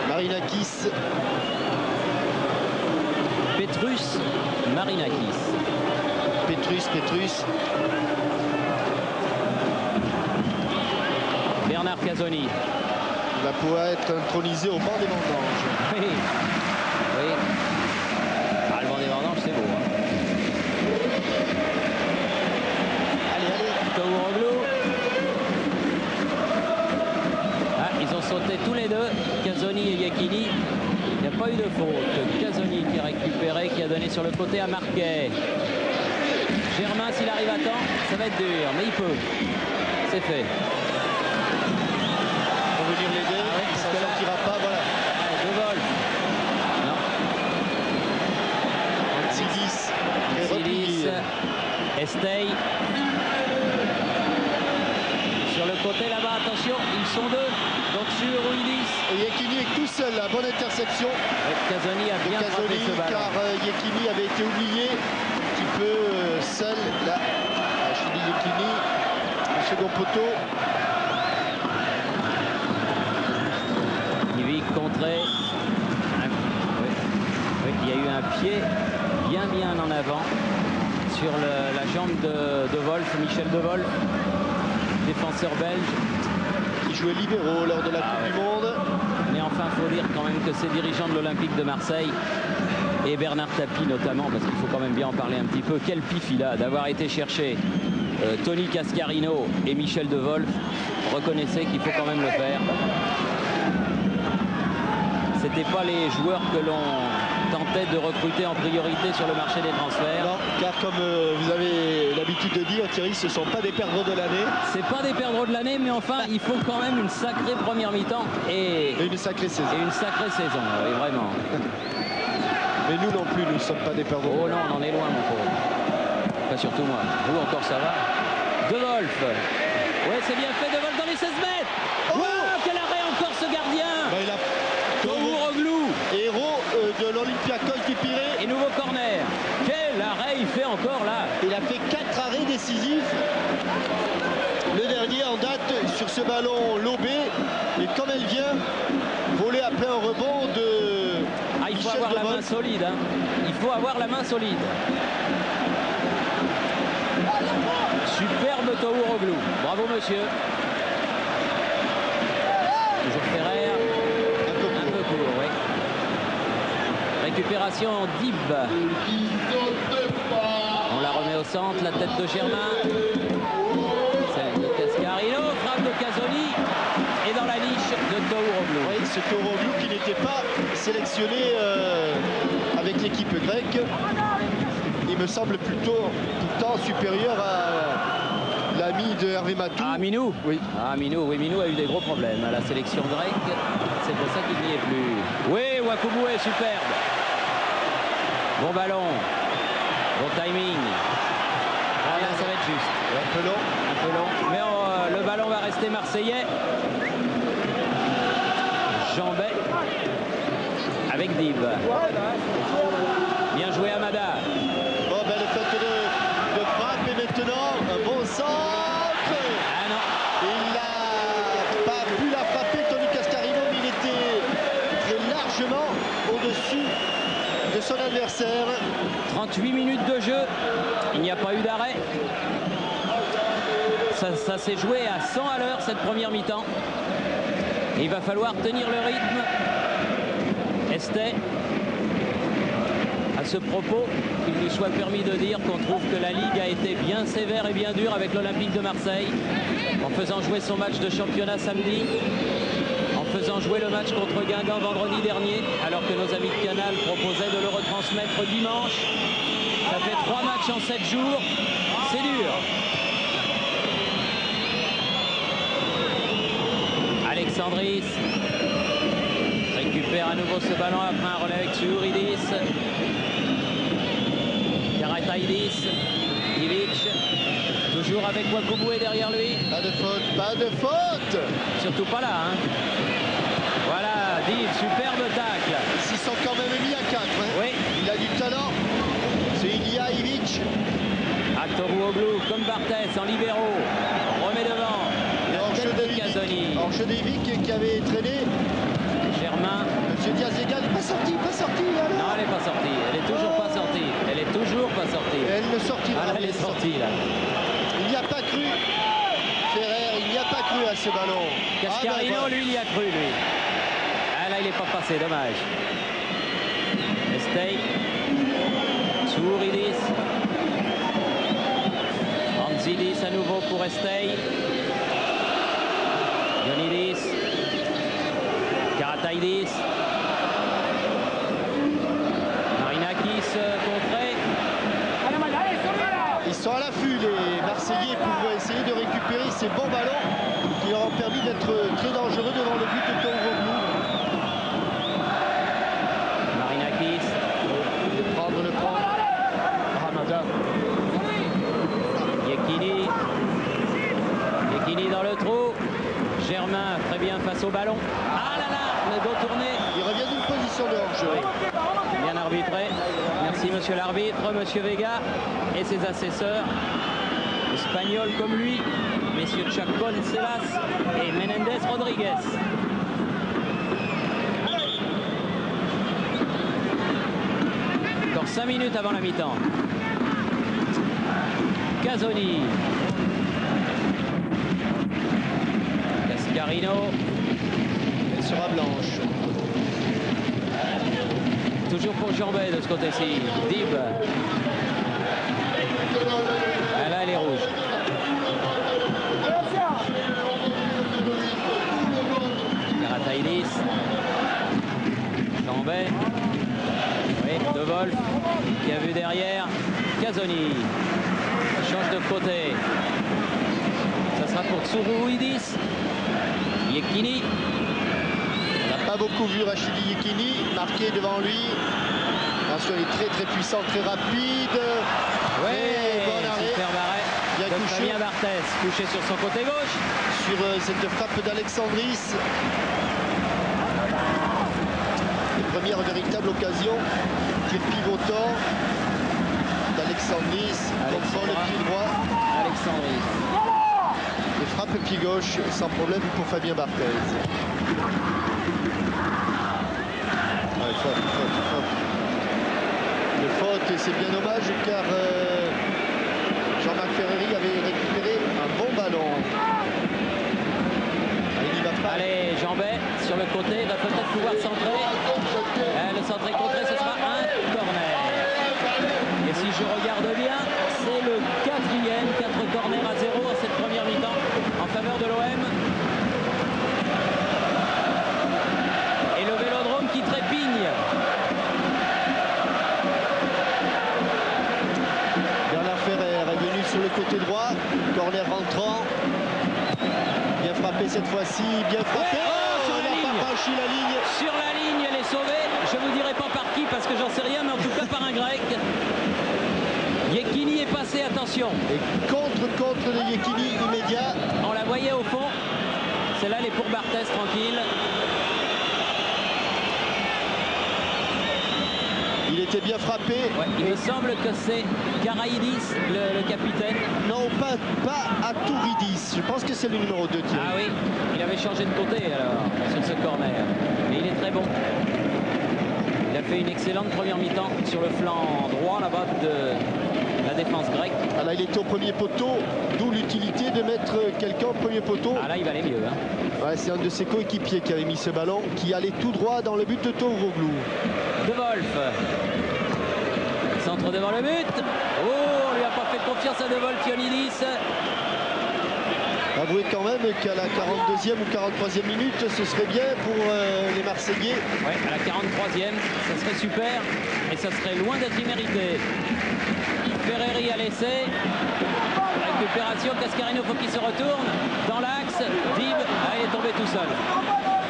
Marinakis. Petrus Marinakis. Petrus. Bernard Casoni. Il va pouvoir être intronisé au banc des vendanges. Oui. Oui. Ah, le banc des vendanges, c'est beau. Hein. Allez. Touroglu. Ah, ils ont sauté tous les deux, Casoni et Iachini. Il n'y a pas eu de faute. Casoni qui a récupéré, qui a donné sur le côté à Marquet. Germain, s'il arrive à temps, ça va être dur, mais il peut. C'est fait. Pour venir l'aider, ça ne sortira pas, voilà. De Wolf. Non. Anzilis. Anzilis. Estey. Sur le côté là-bas, attention, ils sont deux. Donc sur Ruidis. Et Iachini est tout seul, la bonne interception. Casoni a bien frappé ce ballon. Car Iachini avait été oublié. Qui peut seul, là, Achille Iachini, au second poteau. Ivic contré. Oui, il y a eu un pied bien en avant sur la jambe de Wolf, Michel De Wolf, défenseur belge. Qui jouait libéraux lors de la Coupe du Monde. Mais enfin, il faut dire quand même que ces dirigeants de l'Olympique de Marseille et Bernard Tapie notamment, parce qu'il faut quand même bien en parler un petit peu, quel pif il a d'avoir été chercher Tony Cascarino et Michel De Wolf. Reconnaissez qu'il faut quand même le faire. C'était pas les joueurs que l'on tentait de recruter en priorité sur le marché des transferts. Non, car comme vous avez l'habitude de dire, Thierry, ce ne sont pas des perdreaux de l'année. C'est pas des perdreaux de l'année, mais enfin, il faut quand même une sacrée première mi-temps et une sacrée saison. Et une sacrée saison, oui, vraiment. Mais nous non plus, nous ne sommes pas des perdreaux. Oh non, on en est loin, mon pauvre. Pas surtout moi. Vous encore, ça va. De Wolf. Ouais, c'est bien fait, De Wolf dans les 16 mètres. Oh, quel arrêt encore ce gardien. Bah, il a Touroglu. Héros de l'Olympiakos du Pirée. Et nouveau corner. Quel arrêt il fait encore là. Il a fait 4 arrêts décisifs. Le dernier en date sur ce ballon lobé. Et comme elle vient voler après un rebond de il faut avoir la main solide. Hein. Il faut avoir la main solide. Superbe Touroglu. Bravo monsieur. Toujours Ferrer. Un peu court, oui. Récupération en Dib. On la remet au centre, la tête de Germain. Celle de Cascarino, frappe de Casoni. Et dans la niche de Touroglu. Oui, ce Touroglu qui n'était pas sélectionné avec l'équipe grecque. il me semble plutôt pourtant supérieur à l'ami de Hervé Matou. Ah, Minou. Oui. Ah, Minou, oui, Minou a eu des gros problèmes à la sélection grecque. C'est pour ça qu'il n'y est plus. Oui, Wakoubou est superbe. Bon ballon. Bon timing. Ah, là, ça va être juste. Un peu long. Un peu long. Mais le ballon va rester marseillais. Jambet avec Dib. Bien joué Amada. Bon, ben, le fait de frappe et maintenant un bon centre. Ah non. Il n'a pas pu la frapper, Tony Cascarino, mais il était très largement au-dessus de son adversaire. 38 minutes de jeu. Il n'y a pas eu d'arrêt. Ça s'est joué à 100 à l'heure cette première mi-temps. Il va falloir tenir le rythme. Estet, à ce propos, qu'il lui soit permis de dire qu'on trouve que la Ligue a été bien sévère et bien dure avec l'Olympique de Marseille, en faisant jouer son match de championnat samedi, en faisant jouer le match contre Guingamp vendredi dernier, alors que nos amis de Canal proposaient de le retransmettre dimanche. Ça fait 3 matchs en 7 jours, c'est dur. Alexandris récupère à nouveau ce ballon après un relais avec Tsuridis. Karataidis, Ivic, toujours avec Wakoubou derrière lui. Pas de faute, pas de faute. Surtout pas là. Hein. Voilà, Dib, superbe tacle. Ils s'y sont quand même mis à 4. Hein. Oui. Il a du talent. C'est Ilya Ivic. Aktorouoglou comme Barthès en libéraux. Remet devant. Hors-jeu de Ivic qui avait traîné. Germain. Monsieur Diaz-Égal n'est pas sorti, alors. Non, elle n'est pas sortie. Elle est toujours pas sortie. Elle est toujours pas sortie. Et elle ne sortira pas. Elle est sortie là. Il n'y a pas cru. Ferrer, il n'y a pas cru à ce ballon. Cascarino, voilà. Lui, il y a cru, lui. Ah là, il n'est pas passé, dommage. Estey. Tsouridis. Anzidis à nouveau pour Estey. Ionidis. Karataidis. Marinakis contré. Ils sont à l'affût, les Marseillais, pour essayer de récupérer ces bons ballons qui leur ont permis d'être très dangereux devant le but de Toroglou. Marinakis. Le prendre. Hamada. Yekini. Yekini dans le trou. Germain très bien face au ballon. Ah là là, le dos tourné. Il revient d'une position de hors-jeu. Oui. Bien arbitré. Merci monsieur l'arbitre, monsieur Vega et ses assesseurs. Espagnols comme lui, messieurs Chacon, Celas et Menendez Rodriguez. Encore 5 minutes avant la mi-temps. Casoni. Cascarino. Elle sera blanche. Toujours pour Jambet de ce côté-ci. Dib. Ah là, elle est rouge. Karataidis. Jambet. Oui, De Wolf qui a vu derrière. Casoni. Change de côté. Ça sera pour Tsourouidis. Yekini. On n'a pas beaucoup vu Rachidi Yekini marqué devant lui. Parce qu'il est très puissant, très rapide. Oui, bon arrêt. superbe arrêt. Il a touché. Fabien Barthès, touché sur son côté gauche. Sur cette frappe d'Alexandris. Première véritable occasion. Tir pivotant d'Alexandris. Contrôle pied droit. Alexandris. Et frappe pied gauche sans problème pour Fabien Barthez. Ouais, faute. Une faute, et c'est bien dommage car Jean-Marc Ferreri avait récupéré un bon ballon. Il n'y va pas. Allez, Jambet sur le côté, va peut-être pouvoir centrer. Le centré contré, ce sera un corner. Et si je regarde bien, c'est le 4e, 4 corners à 0 en cette première mi-temps en faveur de l'OM. Et le Vélodrome qui trépigne. cette fois-ci, bien frappé. sur On la n'a ligne. pas franchi la ligne. Sur la ligne, elle est sauvée. Je vous dirai pas par qui parce que j'en sais rien, mais en tout cas par un grec. Yekini est passé, attention. Et contre de Yekini immédiat. On la voyait au fond. Celle-là, elle est pour Barthez, tranquille. Il était bien frappé. Ouais, il me semble que c'est Karaidis, le capitaine. Non, pas à Touridis. Je pense que c'est le numéro 2. Ah oui, il avait changé de côté alors sur ce corner. Mais il est très bon. Il a fait une excellente première mi-temps sur le flanc droit là-bas de la défense grecque. Ah là, il était au premier poteau, d'où l'utilité de mettre quelqu'un au premier poteau. Ah là, il valait mieux. Hein. Ouais, c'est un de ses coéquipiers qui avait mis ce ballon, qui allait tout droit dans le but de Torouroglou. De Wolf. Centre devant le but. Oh, on lui a pas fait confiance à De Wolf, Ionidis. Avouez quand même qu'à la 42e ou 43e minute, ce serait bien pour les Marseillais. Ouais, à la 43e, ça serait super. Et ça serait loin d'être immérité. Ferreri a laissé. Récupération, Cascarino, faut qu'il se retourne. Dans l'axe, Dib, il est tombé tout seul.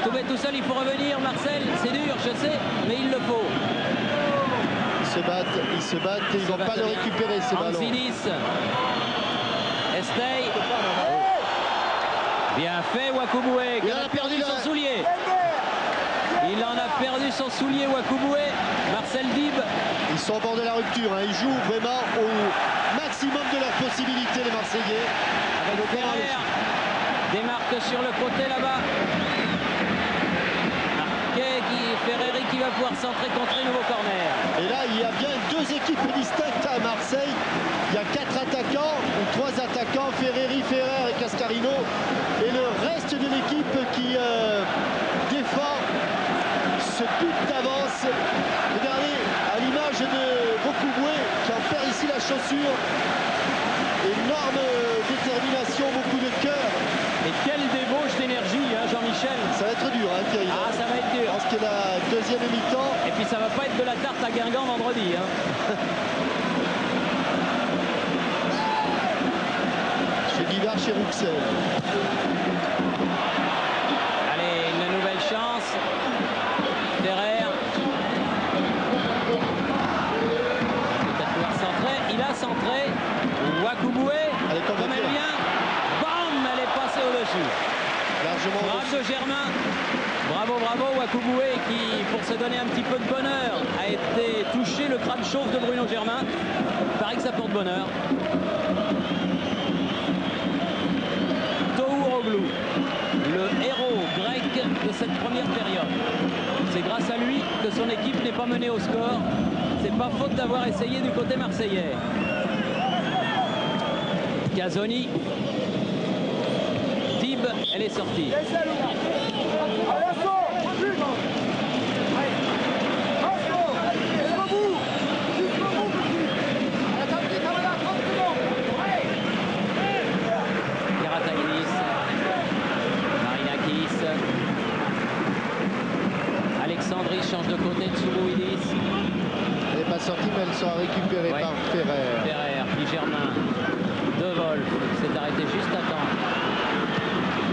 Tombé tout seul, il faut revenir, Marcel. C'est dur, je sais, mais il le faut. Ils se battent et ils ne vont pas le récupérer, ces ballons. Anzilis. Estey. Bien fait, Wakuboué. Il a perdu son soulier. Il en a perdu son soulier, Wakuboué. Marcel Dib. Ils sont au bord de la rupture. Hein. Ils jouent vraiment au maximum de leurs possibilités, les Marseillais. Avec Ferrer. Démarque sur le côté là-bas. Ferreri qui va pouvoir centrer, contrer, nouveau corner. Et là, il y a bien deux équipes distinctes à Marseille. Il y a 4 attaquants, ou 3 attaquants, Ferreri, Ferrer et Cascarino. Et le reste de l'équipe qui défend ce but d'avance. Regardez, à l'image de Wakuboué qui en perd ici la chaussure. Énorme détermination, beaucoup de cœur. Et quelle débauche d'énergie, hein, Jean-Michel. Ça va être dur, hein, Thierry. Ah, ça va être dur. Je pense que la deuxième mi-temps. Et puis ça va pas être de la tarte à Guingamp vendredi. Hein. Chez Guivard, chez Rouxel. Allez, une nouvelle chance. Ferrer. Peut-être pouvoir centrer. Il a centré. Wakuboué. Comme elle vient. Bam, elle est passée au-dessus. Largement Bravo de Germain. Bravo Wakuboué qui, pour se donner un petit peu de bonheur, a été touché le crâne chauve de Bruno Germain. Il paraît que ça porte bonheur. Torouroglou, le héros grec de cette première période. C'est grâce à lui que son équipe n'est pas menée au score. C'est pas faute d'avoir essayé du côté marseillais. Casoni. Dib, elle est sortie. Karataglis. Marinakis. Alexandri change de côté de Soulouidis. Elle n'est pas sortie, mais elle sera récupérée par Ferrer. Ferrer, puis Germain. De Wolf s'est arrêté juste à temps.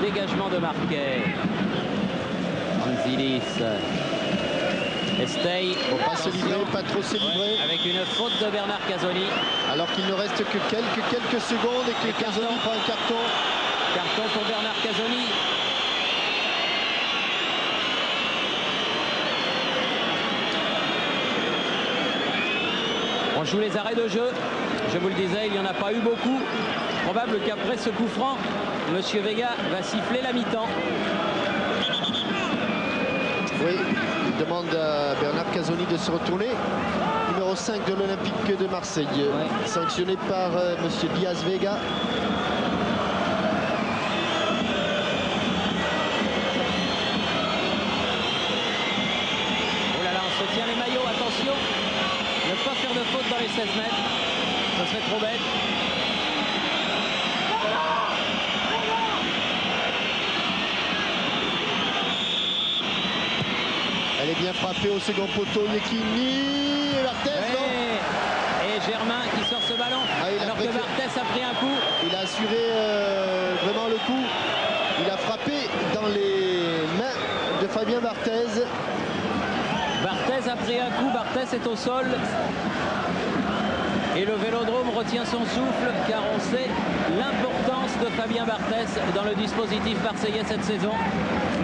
Dégagement de Marquet. Anzilis. Estey. Faut pas se livrer, pas trop se livrer. Ouais, avec une faute de Bernard Casoni. Alors qu'il ne reste que quelques secondes et que Casoni prend un carton. Carton pour Bernard Casoni. On joue les arrêts de jeu. Je vous le disais, il n'y en a pas eu beaucoup. Probable qu'après ce coup franc, Monsieur Vega va siffler la mi-temps. Oui, il demande à Bernard Casoni de se retourner. Numéro 5 de l'Olympique de Marseille. Ouais. Sanctionné par Monsieur Diaz Vega. Oh là là, on se tient les maillots, attention. Ne pas faire de faute dans les 16 mètres. Ça serait trop bête. Elle est bien frappée au second poteau. Yekini et Barthez, non ? Et Germain qui sort ce ballon. Alors que Barthez a pris un coup. Il a assuré vraiment le coup. Il a frappé Fabien Barthez. Barthez a pris un coup, Barthez est au sol. Et le Vélodrome retient son souffle car on sait l'importance de Fabien Barthez dans le dispositif marseillais cette saison.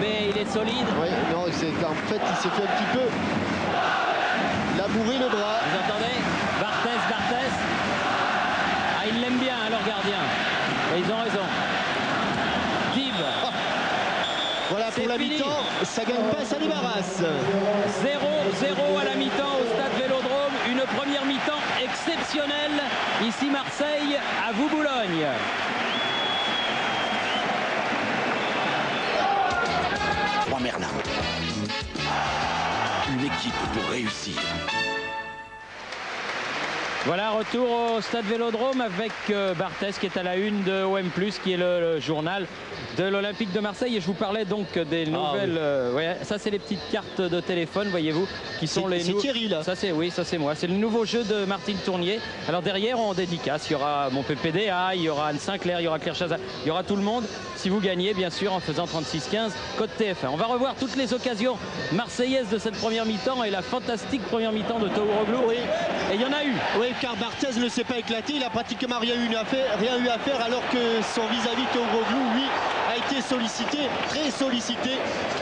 Mais il est solide. Oui, non, en fait, il s'est fait un petit peu labourer le bras. Vous entendez? Barthez. Ah, ils l'aiment bien, hein, leur gardien. Et ils ont raison. Dib. Voilà pour la mi-temps, ça gagne pas, ça débarrasse. 0-0 à la mi-temps au stade Vélodrome. Une première mi-temps exceptionnelle. Ici Marseille, à vous Boulogne. Merlin. Une équipe pour réussir. Voilà, retour au stade Vélodrome avec Barthez qui est à la une de OM+, qui est le journal de l'Olympique de Marseille. Et je vous parlais donc des nouvelles... ouais, ça, c'est les petites cartes de téléphone, voyez-vous, qui sont les... C'est Thierry, là. Ça, c'est moi. C'est le nouveau jeu de Martine Tournier. Alors derrière, en dédicace, il y aura mon PPDA, il y aura Anne Sinclair, il y aura Claire Chazal, il y aura tout le monde. Si vous gagnez, bien sûr, en faisant 36-15, code TF1. On va revoir toutes les occasions marseillaises de cette première mi-temps et la fantastique première mi-temps de Touroglu. Oui. Et il y en a eu. Oui, car Barthez ne s'est pas éclaté, il a pratiquement rien eu à faire, alors que son vis-à-vis Touroglu, lui, a été sollicité, très sollicité,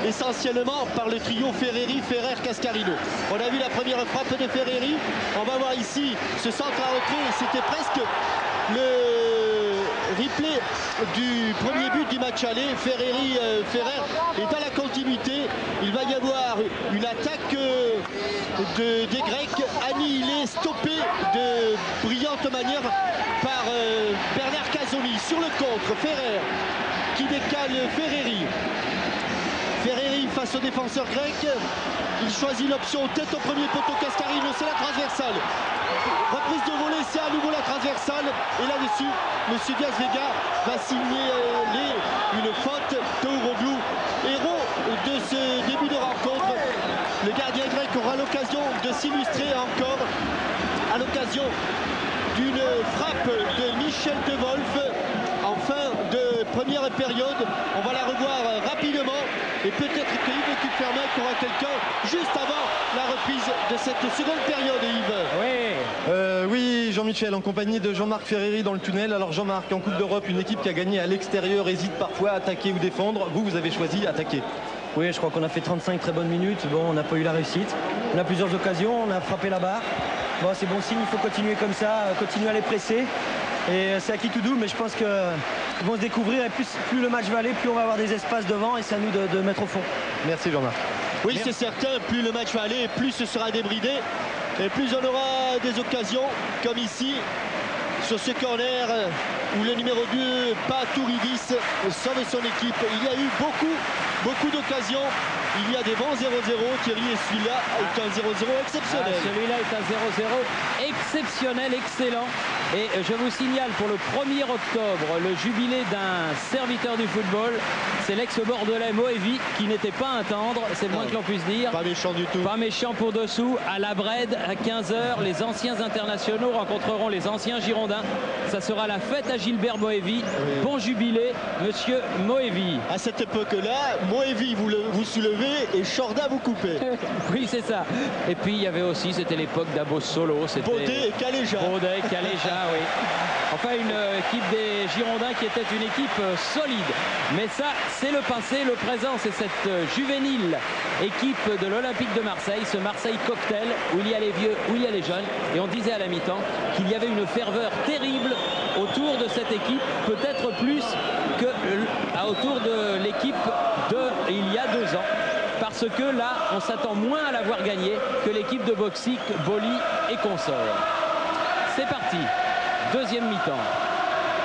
essentiellement par le trio Ferreri, Ferrer, Cascarino. On a vu la première frappe de Ferreri, on va voir ici ce centre à retrait, c'était presque le replay du premier but du match aller. Ferreri, Ferrer est dans la continuité, il va y avoir une attaque des Grecs annihilée, stoppée de brillante manière par Bernard Casoni. Sur le contre, Ferrer qui décale Ferreri. Ferreri face au défenseur grec. Il choisit l'option tête au premier poteau. Cascarino, c'est la transversale. Reprise de volée, c'est à nouveau la transversale. Et là-dessus, M. Diaz Vega va signaler une faute. Touroglu, héros de ce début de rencontre. Le gardien grec aura l'occasion de s'illustrer encore à l'occasion d'une frappe de Michel De Wolf en fin de première période. On va la revoir rapidement et peut-être que Yves Kupferman aura quelqu'un juste avant la reprise de cette seconde période, Yves. Oui, Jean-Michel, en compagnie de Jean-Marc Ferreri dans le tunnel. Alors Jean-Marc, en Coupe d'Europe, une équipe qui a gagné à l'extérieur hésite parfois à attaquer ou défendre. Vous avez choisi attaquer. Oui, je crois qu'on a fait 35 très bonnes minutes. Bon, on n'a pas eu la réussite. On a plusieurs occasions, on a frappé la barre. Bon, c'est bon signe, il faut continuer comme ça, continuer à les presser. Et c'est acquis tout doux, mais je pense qu'ils vont se découvrir. Et plus le match va aller, plus on va avoir des espaces devant. Et c'est à nous de mettre au fond. Merci Jean-Marc. Oui, c'est certain, plus le match va aller, plus ce sera débridé. Et plus on aura des occasions, comme ici, sur ce corner où le numéro 2, Patouridis, sauve son équipe. Il y a eu beaucoup d'occasions. Il y a des bons 0-0. Thierry, et celui-là est un 0-0 exceptionnel. Celui-là est un 0-0 exceptionnel, excellent. Et je vous signale pour le 1er octobre, le jubilé d'un serviteur du football. C'est l'ex-bordelais Moevi qui n'était pas un tendre, c'est le moins que l'on puisse dire. Pas méchant du tout. Pas méchant pour dessous. À la Brède, à 15h, les anciens internationaux rencontreront les anciens Girondins. Ça sera la fête à Gilbert Moevi. Oui. Bon jubilé, monsieur Moevi. À cette époque-là, Moevi vous soulevez et Chorda vous coupez. Oui, c'est ça. Et puis il y avait aussi, c'était l'époque d'Abos Solo. Baudet et Caléja. Baudet et Caléja, oui. Enfin, une équipe des Girondins qui était une équipe solide. Mais ça, c'est le passé. Le présent, c'est cette juvénile équipe de l'Olympique de Marseille, ce Marseille cocktail, où il y a les vieux, où il y a les jeunes. Et on disait à la mi-temps qu'il y avait une ferveur terrible autour de cette équipe, peut-être plus que autour de l'équipe il y a 2 ans. Parce que là, on s'attend moins à l'avoir gagné que l'équipe de Boxic, Boli et consorts. C'est parti. Deuxième mi-temps.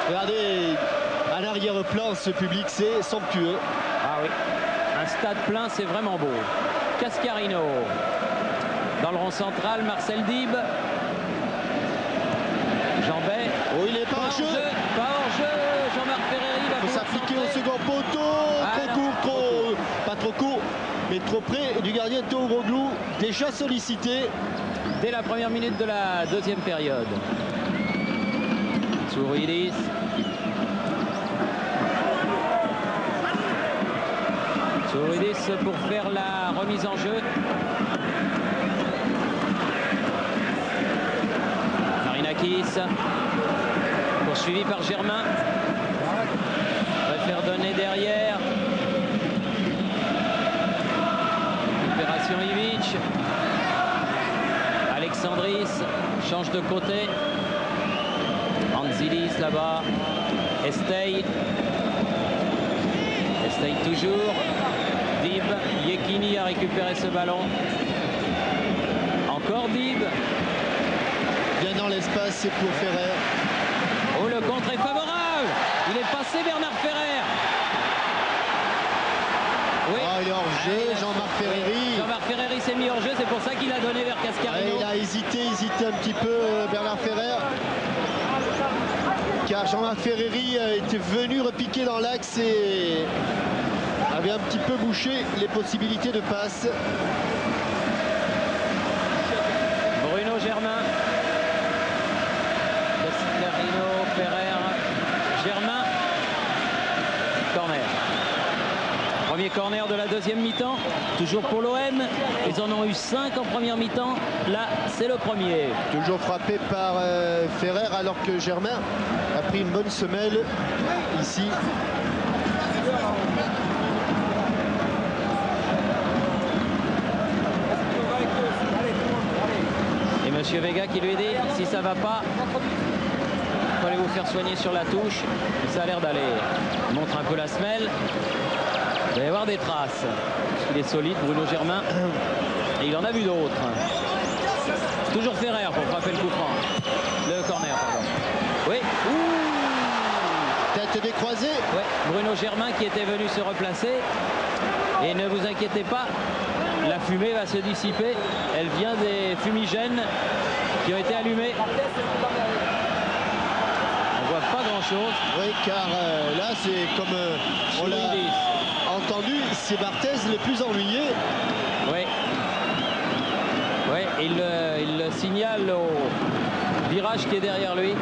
Regardez, à l'arrière-plan, ce public, c'est somptueux. Ah oui, un stade plein, c'est vraiment beau. Cascarino. Dans le rond central, Marcel Dib. Jambet. Oh, il est pas en jeu. Pas en jeu. Jean-Marc Ferreri va faut s'appliquer au second poteau. Pas trop court, mais trop près du gardien Touroglu, déjà sollicité. Dès la première minute de la deuxième période. Tsouridis. Souroudis pour faire la remise en jeu. Marinakis, poursuivi par Germain. Va faire donner derrière. Récupération Ivic. Alexandris change de côté. Anzilis là-bas. Estey. Estey toujours. Dib. Yekini a récupéré ce ballon. Encore Dib. Bien dans l'espace, c'est pour Ferrer. Oh, le contre est favorable. Il est passé Bernard Ferrer. Oui. Oh, il est hors jeu, Jean-Marc Ferreri. Jean-Marc Ferreri s'est mis hors jeu, c'est pour ça qu'il a donné vers Cascarino. Il a hésité un petit peu, Bernard Ferrer. Car Jean-Marc Ferreri était venu repiquer dans l'axe et avait un petit peu bouché les possibilités de passe. Bruno Germain. Cascarino, Ferrer, Germain. Corner. Premier corner de la deuxième mi-temps, toujours pour l'OM. Ils en ont eu 5 en première mi-temps. Là, c'est le premier. Toujours frappé par Ferrer alors que Germain a pris une bonne semelle ici. Et Monsieur Vega qui lui dit, si ça va pas, il faut aller vous faire soigner sur la touche. Et ça a l'air d'aller. Il montre un peu la semelle. Il va y avoir des traces. Il est solide, Bruno Germain. Et il en a vu d'autres. Toujours Ferrer pour frapper le coup franc. Le corner, pardon. Oui. Ouh. Tête décroisée. Ouais. Bruno Germain qui était venu se replacer. Et ne vous inquiétez pas, la fumée va se dissiper. Elle vient des fumigènes qui ont été allumés. On voit pas grand-chose. Oui, car là, c'est comme on l'a entendu, c'est Barthez le plus ennuyé. Oui. Oui, il le signale au virage qui est derrière lui.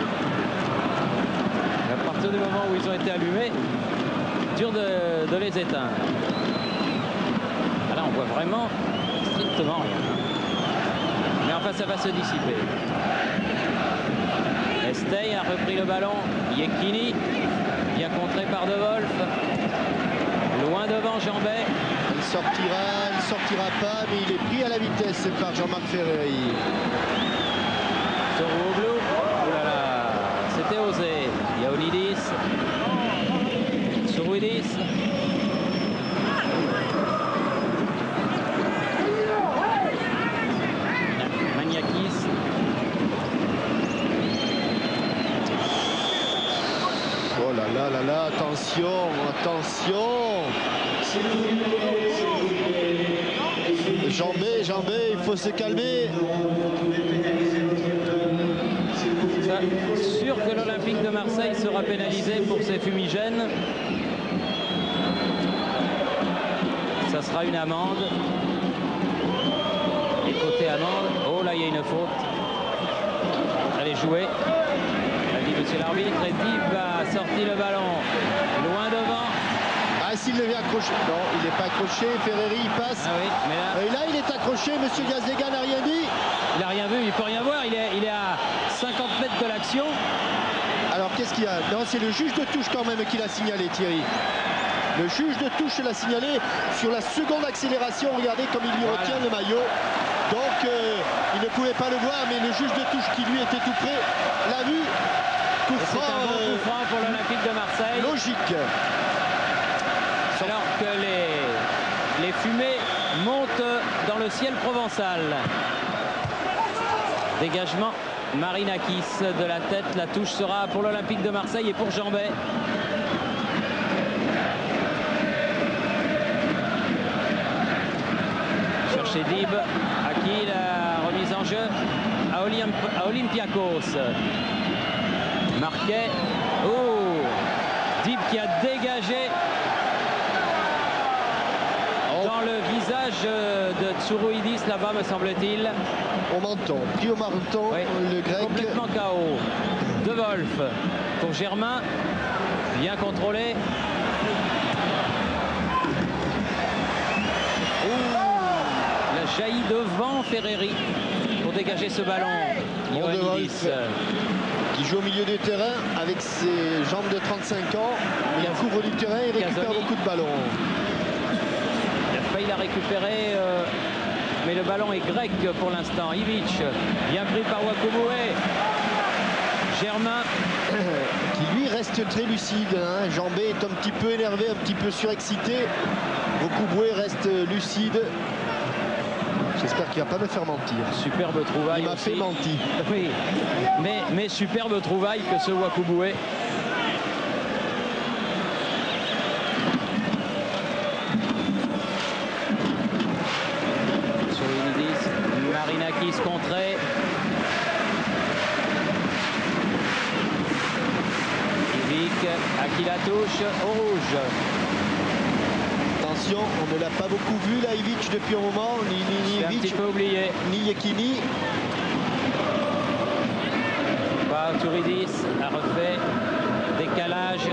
À partir du moment où ils ont été allumés, dur de les éteindre. Là, on voit vraiment strictement rien. Mais enfin, ça va se dissiper. Estey a repris le ballon. Yekini, bien contré par De Wolf. Loin devant Jambet. Il sortira pas, mais il est pris à la vitesse par Jean-Marc Ferreri. Soroglou. Oh là là, c'était osé. Yaounidis. Souroudis. Maniakis. Oh là là là là, attention, attention. Jambet, il faut se calmer. Sûr que l'Olympique de Marseille sera pénalisé pour ses fumigènes. Ça sera une amende. Et côté amende, oh là il y a une faute. Elle est jouée. A dit monsieur l'arbitre et Dib a sorti le ballon loin devant. Ah, s'il devient accroché. Non, il n'est pas accroché. Ferreri, il passe. Ah oui, mais là... Et là, il est accroché. Monsieur Gazega n'a rien dit. Il n'a rien vu, il ne peut rien voir. Il est à 50 mètres de l'action. Alors, qu'est-ce qu'il y a? Non, c'est le juge de touche quand même qui l'a signalé, Thierry. Le juge de touche l'a signalé sur la seconde accélération. Regardez comme il lui retient le maillot. Donc, il ne pouvait pas le voir, mais le juge de touche qui lui était tout près l'a vu. Coup C'est franc, un bon coup franc pour l'Olympique de Marseille. logique. Alors que les fumées montent dans le ciel provençal. Dégagement Marinakis de la tête. La touche sera pour l'Olympique de Marseille et pour Jambet. Chercher Dib. À qui la remise en jeu? À Olympiakos. Marquet. Oh, Dib qui a dégagé dans le visage de Tsouroudis là-bas, me semble-t-il. Au menton, pris au menton, Oui, le grec. complètement KO. De Wolf pour Germain. Bien contrôlé. jaillit devant Ferreri pour dégager ce ballon. Ioannidis. Qui joue au milieu du terrain avec ses jambes de 35 ans. Il couvre du terrain et récupère beaucoup de ballons. Il a failli la récupérer, mais le ballon est grec pour l'instant. Ivic, bien pris par Wakuboué. Germain. Qui lui reste très lucide. Hein. Jambé est un petit peu énervé, un petit peu surexcité. Wakuboué reste lucide. J'espère qu'il ne va pas me faire mentir. Superbe trouvaille. Il m'a fait mentir. Oui, mais superbe trouvaille que ce Wakuboué. Sur Ioannidis, Marinakis contré. Ivic, à qui la touche, au rouge. Attention, on ne l'a pas beaucoup vu là, Ivic, depuis un moment, ni un Ivic, petit peu oublié. ni Yekini. Turidis a refait décalage.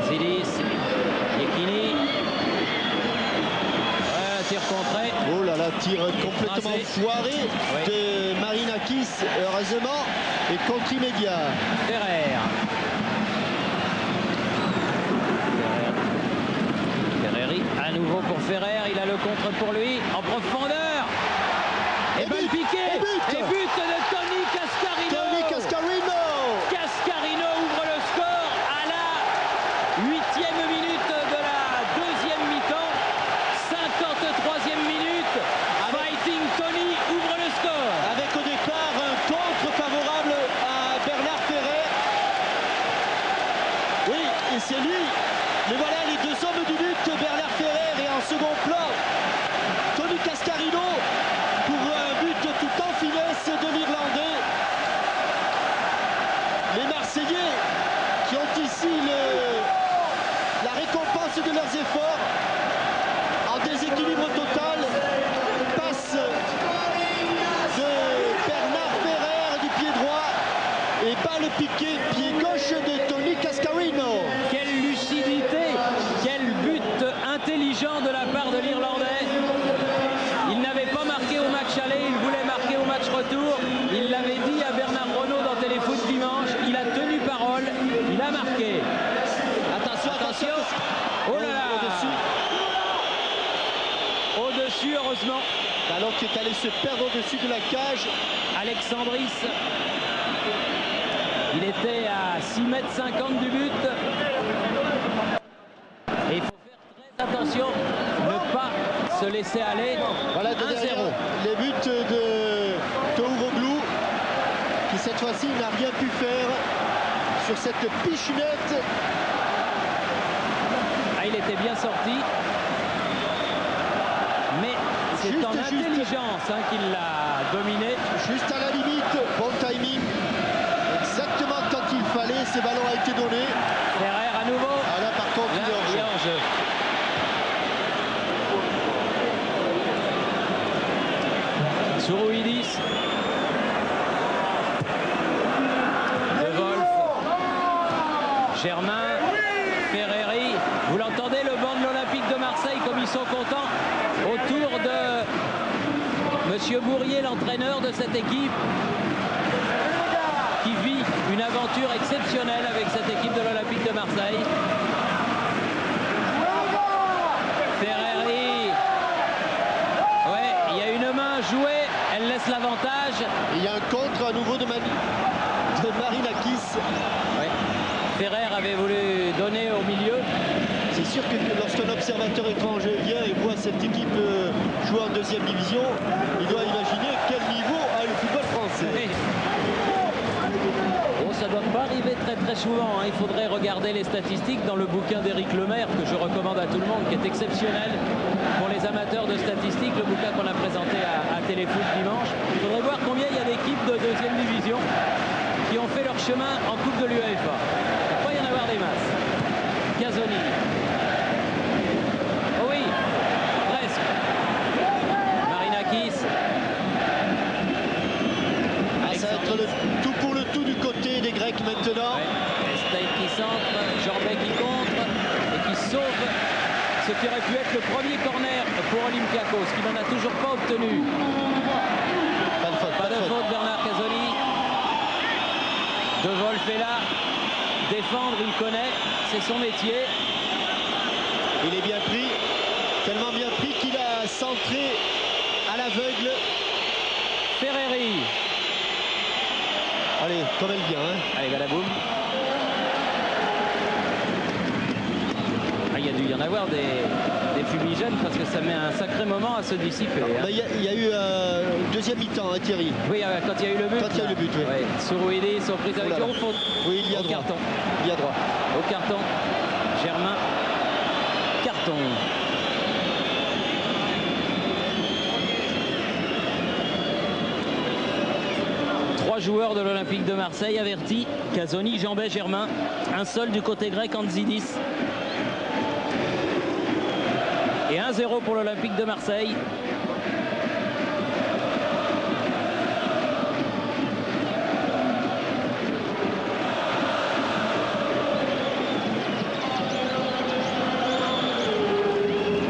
Zilis, Yekini. Tir contré. Oh là là, tir complètement foiré de Marinakis, heureusement, et contre immédiat. Ferrer. Ferreri à nouveau pour Ferrer, il a le contre pour lui, en profondeur. Et balle piquée. Et but de Tony Cascarino. Tony Cascarino. Cascarino ouvre le score à la 8e minute de la deuxième mi-temps. 53e minute. Fighting Tony ouvre le score. Avec au départ un contre favorable à Bernard Ferrer. Oui, et c'est lui. Mais voilà les deux hommes du but, Bernard Ferrer et en second plan, Tony Cascarino pour un but tout en finesse de l'Irlandais. Les Marseillais qui ont ici la récompense de leurs efforts en déséquilibre total passe de Bernard Ferrer du pied droit et balle piquée pied gauche de Tony Cascarino. Quelle lucidité, quel but intelligent de la part de l'Irlandais. Il n'avait pas marqué au match aller, il voulait marquer au match retour. Il l'avait dit à Bernard Renault dans Téléfoot dimanche. Il a tenu parole, il a marqué. Attention. Oh là là. Au-dessus, heureusement. Ballon qui est allé se perdre au-dessus de la cage. Alexandris. Il était à 6,50 m du but. Et il faut faire très attention, ne pas se laisser aller. Voilà de derrière les buts de Touroglou qui cette fois-ci n'a rien pu faire sur cette pichenette. Ah, il était bien sorti. Mais c'est en intelligence qu'il l'a dominé. Juste à la limite, bon timing. Exactement quand il fallait, ce ballon a été donné. Ferrer à nouveau. Ah là par contre il est hors jeu. Sourouidis. De Wolf. Germain. Ferreri. Vous l'entendez, le banc de l'Olympique de Marseille, comme ils sont contents autour de Monsieur Bourrier, l'entraîneur de cette équipe, qui vit une aventure exceptionnelle avec cette équipe de l'Olympique de Marseille. Ferreri. Ouais, il y a une main jouée, elle laisse l'avantage. Il y a un contre à nouveau de Marinakis. Ouais. Ferrer avait voulu donner au milieu. C'est sûr que lorsqu'un observateur étranger vient et voit cette équipe jouer en deuxième division, il doit imaginer quel niveau a le football français. Oui. Bon, ça ne doit pas arriver très souvent. Il faudrait regarder les statistiques dans le bouquin d'Éric Lemaire, que je recommande à tout le monde, qui est exceptionnel pour les amateurs de statistiques, le bouquin qu'on a présenté à Téléfoot dimanche. Il faudrait voir combien il y a d'équipes de deuxième division qui ont fait leur chemin en Coupe de l'UEFA. Il ne va pas y en avoir des masses. Gazzoni. Oh oui, presque. Marinakis. Ça va être le tout pour le tout du côté des Grecs maintenant. Ouais. Stein qui centre, Jorbet qui contre et qui sauve ce qui aurait pu être le premier corner pour Olympiakos, qui n'en a toujours pas obtenu. Pas de faute. Pas de faute, Bernard Casoni. De Wolf est là. Défendre, il connaît, c'est son métier. Il est bien pris, tellement bien pris qu'il a centré à l'aveugle. Ferreri. Allez, comme elle vient. Hein. Allez, Balaboum. Il y a dû y en avoir des fumigènes parce que ça met un sacré moment à se dissiper. Hein. Bah, il y a eu deuxième mi-temps, hein, Thierry. Oui, quand il y a eu le but. Quand il y a eu le but, oui. Ouais. Sourouidi, surprise avec Oulala. le faute. Oui, il y a au droit. carton. Il y a droit. Au carton. Germain. Carton. Trois joueurs de l'Olympique de Marseille avertis. Casoni, Jambet, Germain. Un seul du côté grec, Antzidis. Et 1-0 pour l'Olympique de Marseille.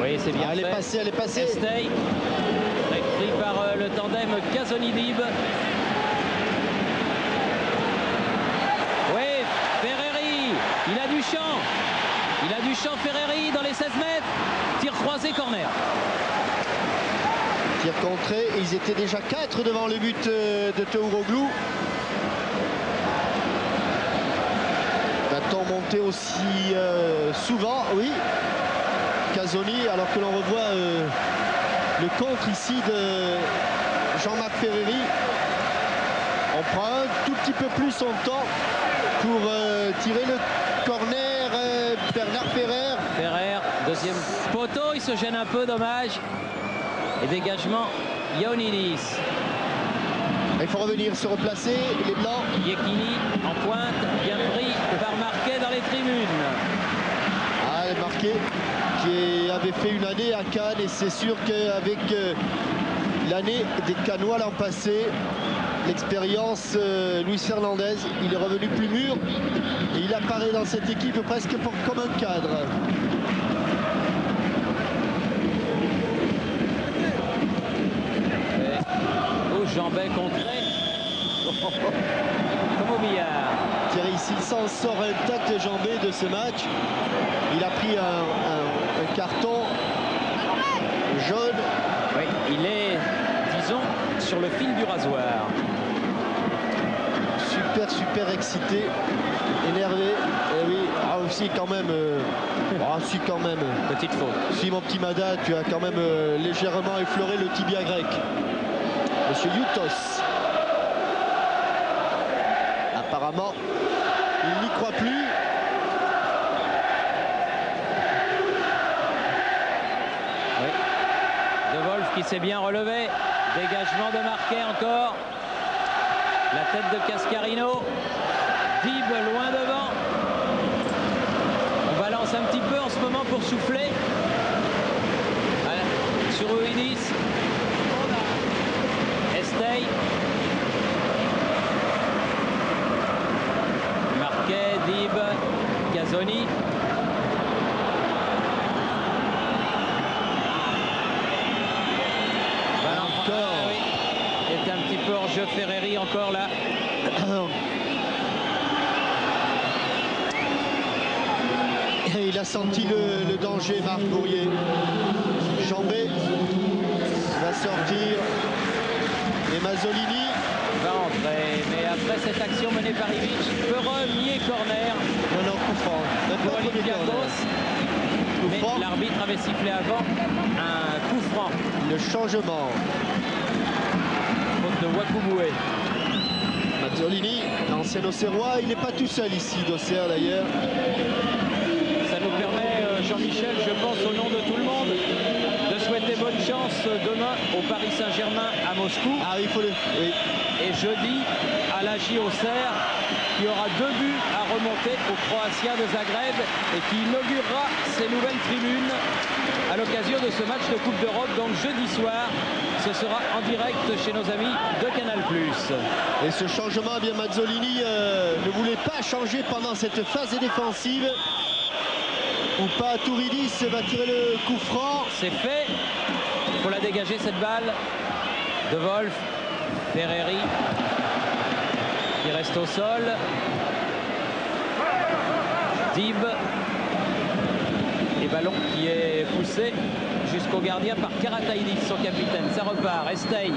Oui, c'est bien Elle fait. est passée, elle est passée. Estey, pris par le tandem Casoni-Dib. Oui, Ferreri, il a du champ. Il a du champ, Ferreri, dans les 16 mètres. Tir croisé, corner. Tir contré, ils étaient déjà 4 devant le but de Touroglou. Va-t-on monter aussi souvent? Oui. Casoni, alors que l'on revoit le contre ici de Jean-Marc Ferreri. On prend un tout petit peu plus son temps pour tirer le corner. Bernard Ferrer. Ferrer, deuxième poteau, il se gêne un peu, dommage. Et dégagement, Ioannidis. Il faut revenir, se replacer, les Blancs. Yekini en pointe, bien pris par Marquet dans les tribunes. Ah, Marquet qui avait fait une année à Cannes, et c'est sûr qu'avec l'année des Cannois l'an passé, l'expérience Luis Fernandez, il est revenu plus mûr et il apparaît dans cette équipe presque comme un cadre. Au Jambet contré. Comme au billard. Thierry, s'il s'en sort intact, Jambet, de ce match, il a pris un carton jaune. Oui, il est, disons, sur le fil du rasoir. Super excité, énervé. Et oui, aussi quand même. Si quand même. Petite faute. Si mon petit Mada, tu as quand même légèrement effleuré le tibia grec. Monsieur Youtos. Apparemment, il n'y croit plus. Oui. De Wolf qui s'est bien relevé. Dégagement de Marquet encore. La tête de Cascarino. Dib loin devant. On balance un petit peu en ce moment pour souffler. Voilà. Sur Ouidis. Estey. Marquet, Dib, Casoni. Encore. Oui. C'est un petit peu hors jeu Ferreri encore là. Et il a senti le danger, Marc Bourrier. Jambet va sortir. Et Mazzolini Va entrer, mais après cette action menée par Ivic, premier corner non, coup franc. Même pour pas premier corner. Olympiakos. Coup Mais franc. l'arbitre avait sifflé avant un coup franc. Le changement. Faute de Wakuboué. Mazzolini, l'ancien Auxerrois, il n'est pas tout seul ici, d'Auxerre d'ailleurs. Ça nous permet, Jean-Michel, je pense au nom de tout le monde, de souhaiter bonne chance demain au Paris Saint-Germain à Moscou. Ah, il faut le. Oui. Et jeudi à l'AJ Auxerre, qui aura 2 buts à remonter au Croatia de Zagreb et qui inaugurera ses nouvelles tribunes à l'occasion de ce match de Coupe d'Europe. Donc jeudi soir, ce sera en direct chez nos amis de Canal+. Et ce changement, eh bien Mazzolini ne voulait pas changer pendant cette phase défensive. ou pas. Touridis va tirer le coup franc. C'est fait. Il faut la dégager cette balle. De Wolf. Ferreri qui reste au sol. Dib. Et ballon qui est poussé jusqu'au gardien par Karataïdis, son capitaine. Ça repart. Estey.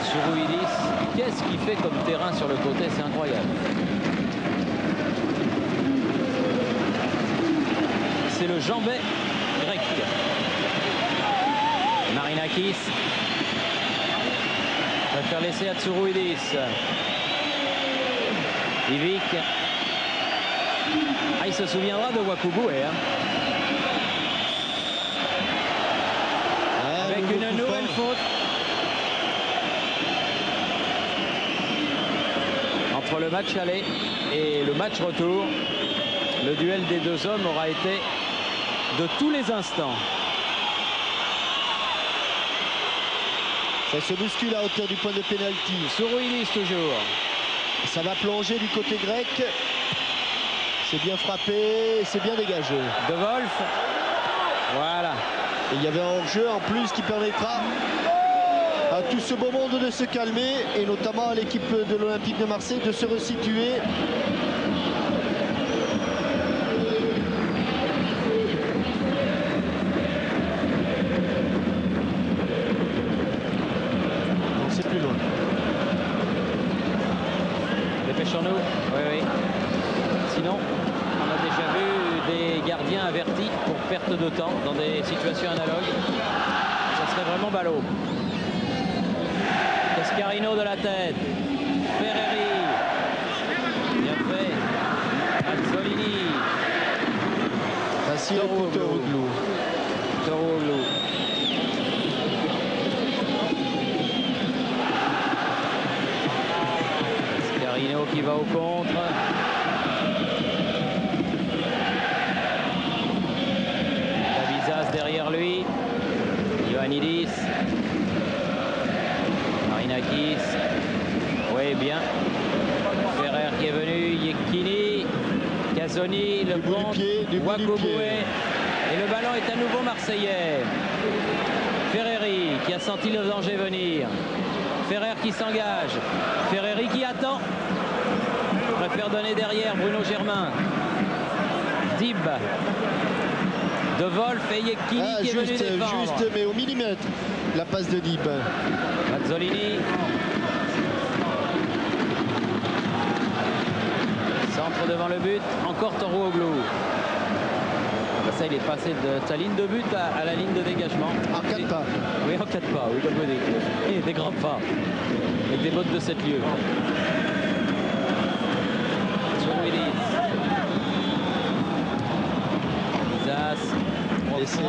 Suruidis. Qu'est-ce qu'il fait comme terrain sur le côté? C'est incroyable. C'est le jambet grec. Marinakis va faire laisser à Tsuruidis. Ivic. Ah, il se souviendra de Wakubue. Hein. Avec une nouvelle faute. Entre le match aller et le match retour, le duel des deux hommes aura été de tous les instants. Ça se bouscule à hauteur du point de pénalty. Suruidis toujours. Ça va plonger du côté grec. C'est bien frappé, c'est bien dégagé. De Wolf. Voilà. Et il y avait un hors-jeu en plus qui permettra à tout ce beau monde de se calmer et notamment à l'équipe de l'Olympique de Marseille de se resituer. C'est plus loin. Dépêchons-nous. Oui, oui. Sinon, on a déjà vu des gardiens avertis pour perte de temps dans des situations analogues. Ça serait vraiment ballot. Cascarino de la tête. Ferreri. Bien fait. Mazzolini. Facile pour Toroglou. Toroglou. Cascarino qui va au contre. Davizas derrière lui. Ioannidis. Marinakis. Oui, bien. Ferrer qui est venu. Yekini. Casoni. Le bout du pied, du bout du Wakubue. pied. Et le ballon est à nouveau marseillais. Ferreri qui a senti le danger venir. Ferrer qui s'engage. Ferreri qui attend. Préfère donner derrière Bruno Germain. Dib. De Wolf et Yekini qui est venu défendre. Juste, mais au millimètre, la passe de Dib. Mazzolini. Centre devant le but. Encore Toroglou. Ça, il est passé de sa ligne de but à la ligne de dégagement. En 4 pas. Oui, en 4 pas, oui, comme vous dites. Et des grands pas. Avec des bottes de 7 lieues. Laissez. Germain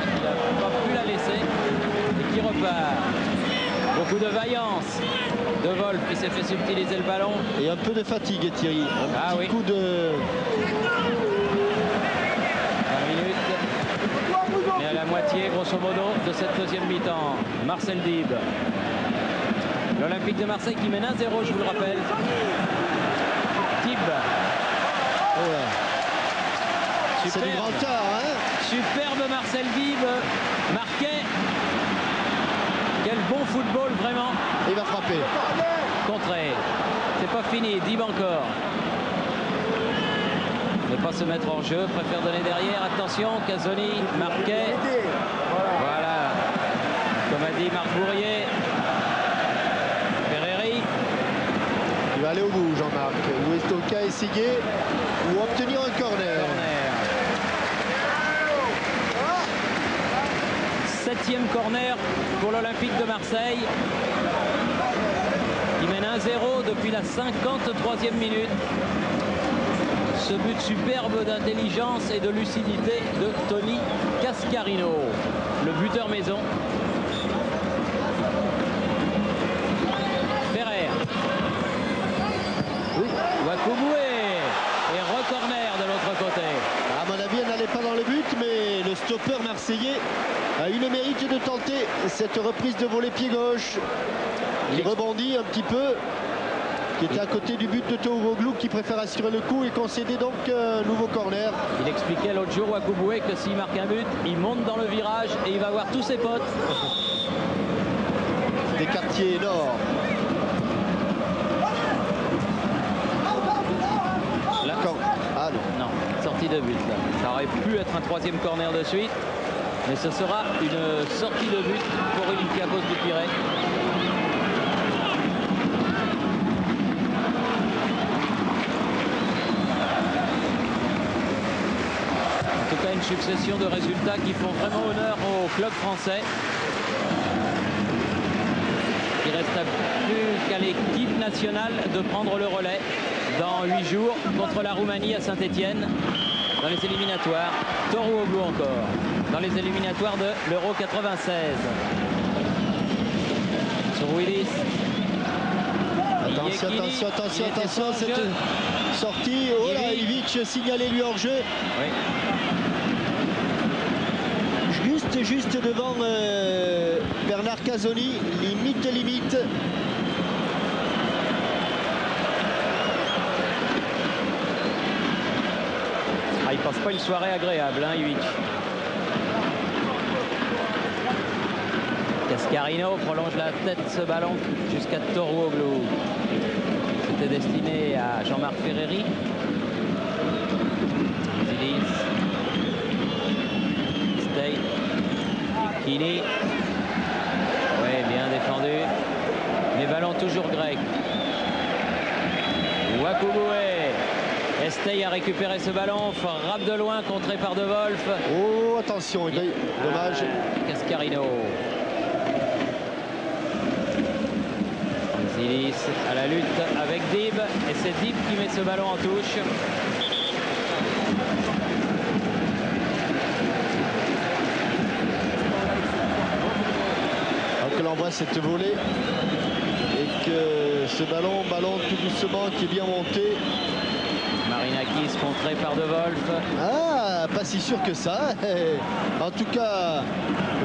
qui n'a pas pu la laisser et qui repart. Beaucoup de vaillance. De Wolf qui s'est fait subtiliser le ballon. Et un peu de fatigue, Thierry. Un petit coup de... 20 minutes. Mais à la moitié, grosso modo, de cette deuxième mi-temps. Marcel Dib. L'Olympique de Marseille qui mène 1-0, je vous le rappelle. Dib. Oh là. C'est du grand tard, hein. Superbe Marcel Dib. Marquet. Quel bon football, vraiment. Il va frapper. Contré. C'est pas fini. Dib encore. Ne pas se mettre en jeu. Préfère donner derrière. Attention. Casoni. Marquet. Voilà. Comme a dit Marc Bourrier. Ferreri. Il va aller au bout, Jean-Marc. Ou Estoca essayer ou obtenir un corner. 7e corner pour l'Olympique de Marseille. Il mène 1-0 depuis la 53e minute. Ce but superbe d'intelligence et de lucidité de Tony Cascarino, le buteur maison. Ferrer. Oui. Wakubue. Et re-corner de l'autre côté. À mon avis, elle n'allait pas dans le but, mais le stopper marseillais a eu le mérite de tenter cette reprise de volet pied gauche. Il rebondit un petit peu. qui était à côté du but de Tohuoglu, qui préfère assurer le coup et concéder donc nouveau corner. Il expliquait l'autre jour Wakuboué que s'il marque un but, il monte dans le virage et il va voir tous ses potes. Des quartiers énormes. Là, ah non. non, sortie de but là. Ça aurait pu être un troisième corner de suite, mais ce sera une sortie de but pour Olympiakos de Pirée. En tout cas, une succession de résultats qui font vraiment honneur au club français. Il ne reste plus qu'à l'équipe nationale de prendre le relais dans 8 jours contre la Roumanie à Saint-Étienne dans les éliminatoires. Tohuoglu encore dans les éliminatoires de l'Euro 96. Sur Willis. Attention, cette sortie. Oh là, Ivic signalé lui hors jeu. Oui. Juste devant Bernard Casoni, limite. Ah, il passe pas une soirée agréable, hein, Ivic. Cascarino prolonge la tête de ce ballon jusqu'à Tohuoglu. C'était destiné à Jean-Marc Ferreri. Zilis. Stay. Kini. Oui, bien défendu. Mais ballon toujours grec. Wakuboué. Estey a récupéré ce ballon, frappe de loin, contré par De Wolf. Oh, attention, dommage. Cascarino. Zilis à la lutte avec Dib. Et c'est Dib qui met ce ballon en touche. Alors que l'on voit cette volée et que ce ballon tout doucement qui est bien monté. Marinakis contré par De Wolf. Ah, pas si sûr que ça. En tout cas,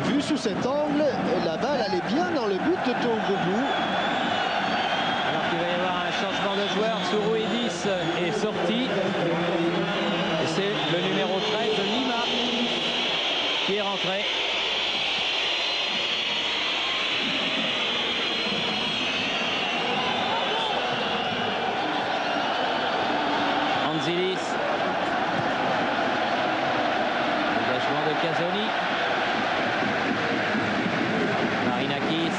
vu sous cet angle, la balle elle est bien dans le but de Tohuoglu. Alors qu'il va y avoir un changement de joueur. Sourouidis est sorti. Et c'est le numéro 13, Lima, qui est rentré. Anzilis. Dégagement de Casoni. Marinakis.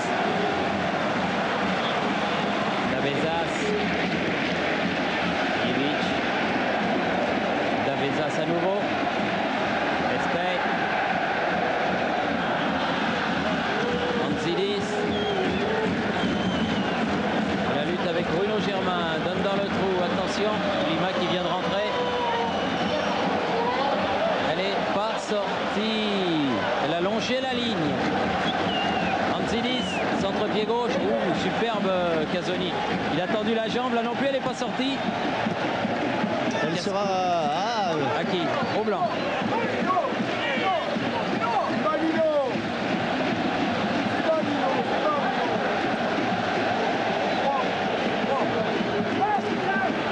Davezas. Ivic. Davezas à nouveau. Espey. Anzilis. La lutte avec Bruno Germain. Donne dans le trou. Attention. Lima qui vient de rentrer. Elle n'est pas sortie. Elle a longé la ligne. Anzilis, centre-pied gauche. Ouh, superbe Casoni. Il a tendu la jambe. Là non plus, elle n'est pas sortie. Elle sera à qui? Au blanc.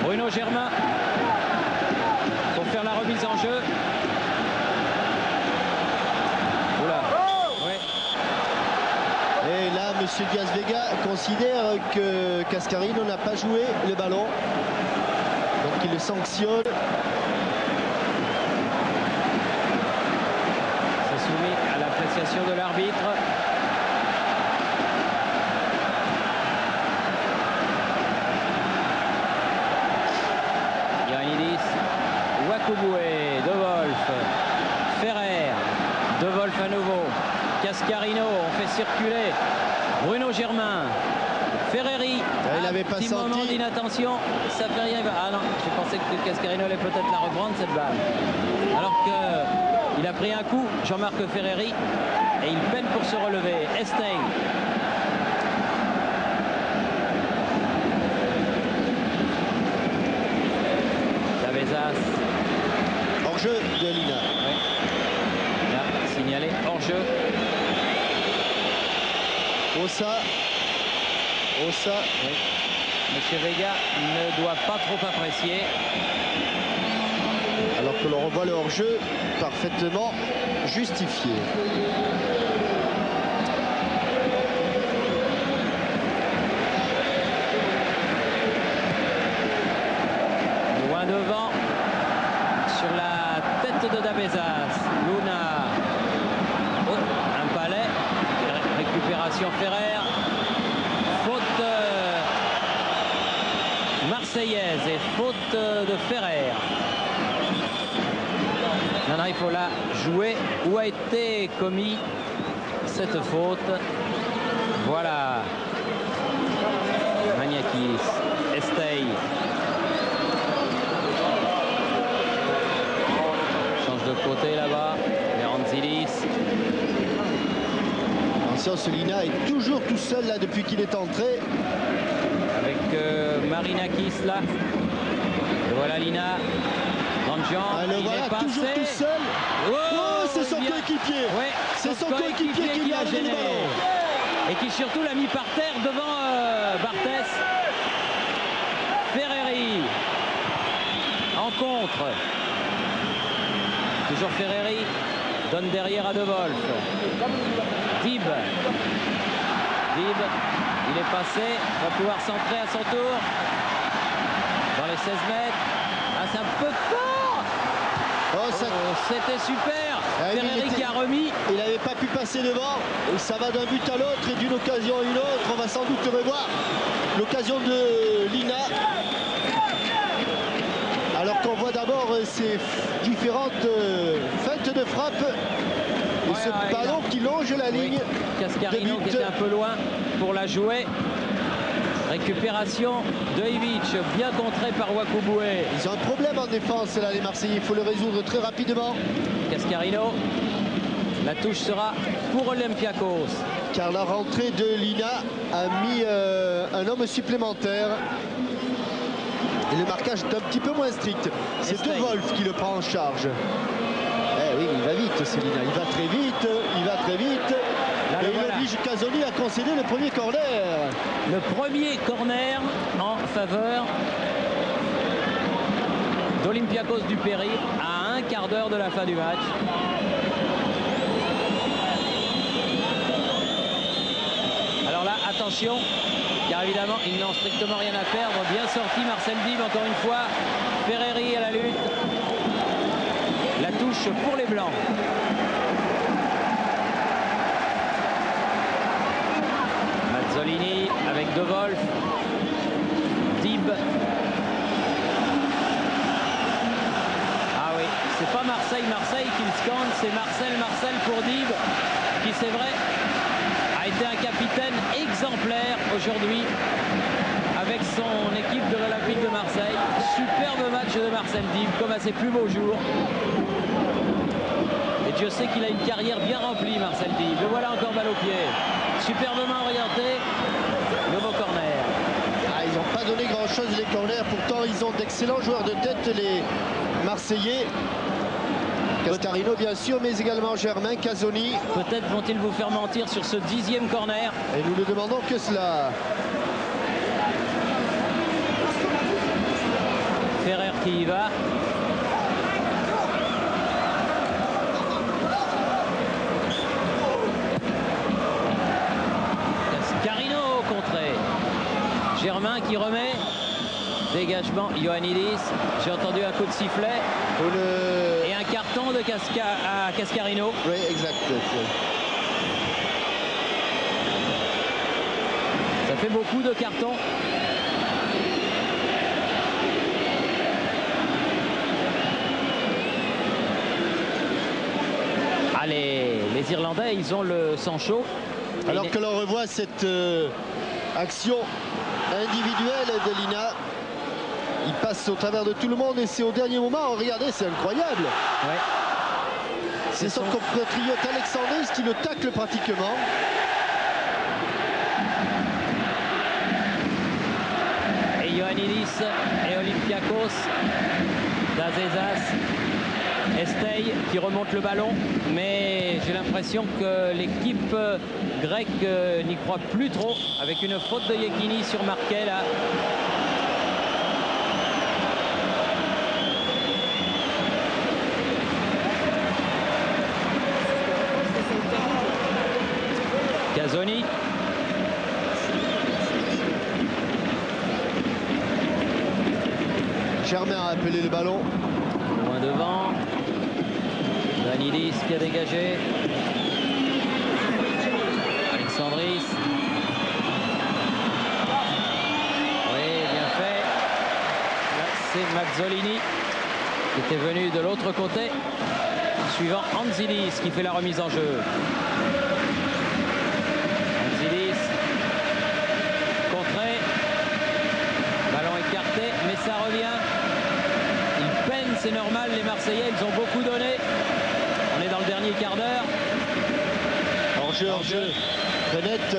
Bruno Germain pour faire la remise en jeu. Oula. Ouais. Et là, M. Diaz-Vega considère que Cascarino n'a pas joué le ballon. Donc il le sanctionne. C'est soumis à l'appréciation de l'arbitre. Wakuboué, De Wolf, Ferrer, De Wolf à nouveau, Cascarino, on fait circuler Bruno Germain, Ferreri, il avait pas petit senti. moment d'inattention, ça fait rien. Ah non, je pensais que Cascarino allait peut-être la reprendre cette balle. Alors qu'il a pris un coup, Jean-Marc Ferreri, et il peine pour se relever. Estey. Davezas. Hors-jeu de Lina. Oui. Là, signalé hors-jeu. Ossa. Oui. Monsieur Vega ne doit pas trop apprécier. Alors que l'on revoit le hors-jeu parfaitement justifié. Loin devant, sur la tête de Dabezas. Luna. Oh, un palais. Récupération Ferrer. Faute marseillaise et faute de Ferrer. Non, il faut la jouer. Où a été commis cette faute? Voilà. Maniakis. Estey. Change de côté là-bas. Veranzilis. Attention, ce Lina est toujours tout seul là depuis qu'il est entré. Avec Marinakis là. Et voilà Lina. Le voilà toujours tout seul. Oh, c'est son coéquipier. Ouais, c'est son coéquipier qui lui a donné le ballon. Et qui surtout l'a mis par terre devant Barthès. Ferreri en contre. Toujours Ferreri. Donne derrière à De Wolf. Dib. Il est passé. Va pouvoir centrer à son tour. Dans les 16 mètres. Ah, c'est un peu fort. Oh, c'était super. Ferreri qui a remis. Il n'avait pas pu passer devant. Et ça va d'un but à l'autre et d'une occasion à une autre. On va sans doute revoir l'occasion de Lina. Alors qu'on voit d'abord ces différentes feintes de frappe. Et ce ballon qui longe la ligne. Cascarino qui était un peu loin pour la jouer. Récupération de Ivic, bien contré par Wakuboué. Ils ont un problème en défense là, les Marseillais. Il faut le résoudre très rapidement. Cascarino. La touche sera pour Olympiakos. Car la rentrée de Lina a mis un homme supplémentaire. Et le marquage est un petit peu moins strict. C'est De Wolf qui le prend en charge. Eh oui, il va vite, c'est Lina. Il va très vite. Il va très vite. Là, et il oblige Casoni à concéder le premier corner. Le premier corner en faveur d'Olympiakos du Péry à un quart d'heure de la fin du match. Alors là, attention, car évidemment, ils n'ont strictement rien à perdre. Bien sorti Marcel Dib, encore une fois. Ferreri à la lutte. La touche pour les Blancs. Mazzolini avec De Wolf. Dib. Ah oui, c'est pas Marseille qui le scande, c'est Marcel pour Dib, qui c'est vrai a été un capitaine exemplaire aujourd'hui avec son équipe de l'Olympique de Marseille. Superbe match de Marcel Dib, comme à ses plus beaux jours. Et Dieu sait qu'il a une carrière bien remplie, Marcel Dib. Le voilà encore balle au pied. Superbement orienté. Nouveau corner. Ah, ils n'ont pas donné grand-chose les corners. Pourtant, ils ont d'excellents joueurs de tête, les Marseillais. Cascarino, bien sûr, mais également Germain, Casoni. Peut-être vont-ils vous faire mentir sur ce 10e corner. Et nous ne demandons que cela. Ferrer qui y va. Cascarino contré. Germain qui remet. Dégagement, Ioannidis. J'ai entendu un coup de sifflet. Et un carton de Cascarino. Oui, exact. Ça fait beaucoup de cartons. Allez, les Irlandais, ils ont le sang chaud. Alors que l'on revoit cette action individuelle de Lina. Il passe au travers de tout le monde et c'est au dernier moment. Regardez, c'est incroyable. Ouais. C'est son compatriote Alexandris qui le tacle pratiquement. Et Ioannidis et Olympiakos. Dazezas. Estey qui remonte le ballon. Mais j'ai l'impression que l'équipe grecque n'y croit plus trop. Avec une faute de Yekini sur Marquet là. Casoni. Germain a appelé le ballon. Loin devant. Danidis qui a dégagé. Alexandris. Oui, bien fait. Là, c'est Mazzolini qui était venu de l'autre côté. Suivant Anzilis qui fait la remise en jeu. Anzilis. Contré. Ballon écarté, mais ça revient. Ils peinent, c'est normal. Les Marseillais, ils ont beaucoup donné. On est dans le dernier quart d'heure. Hors-jeu. Bennett,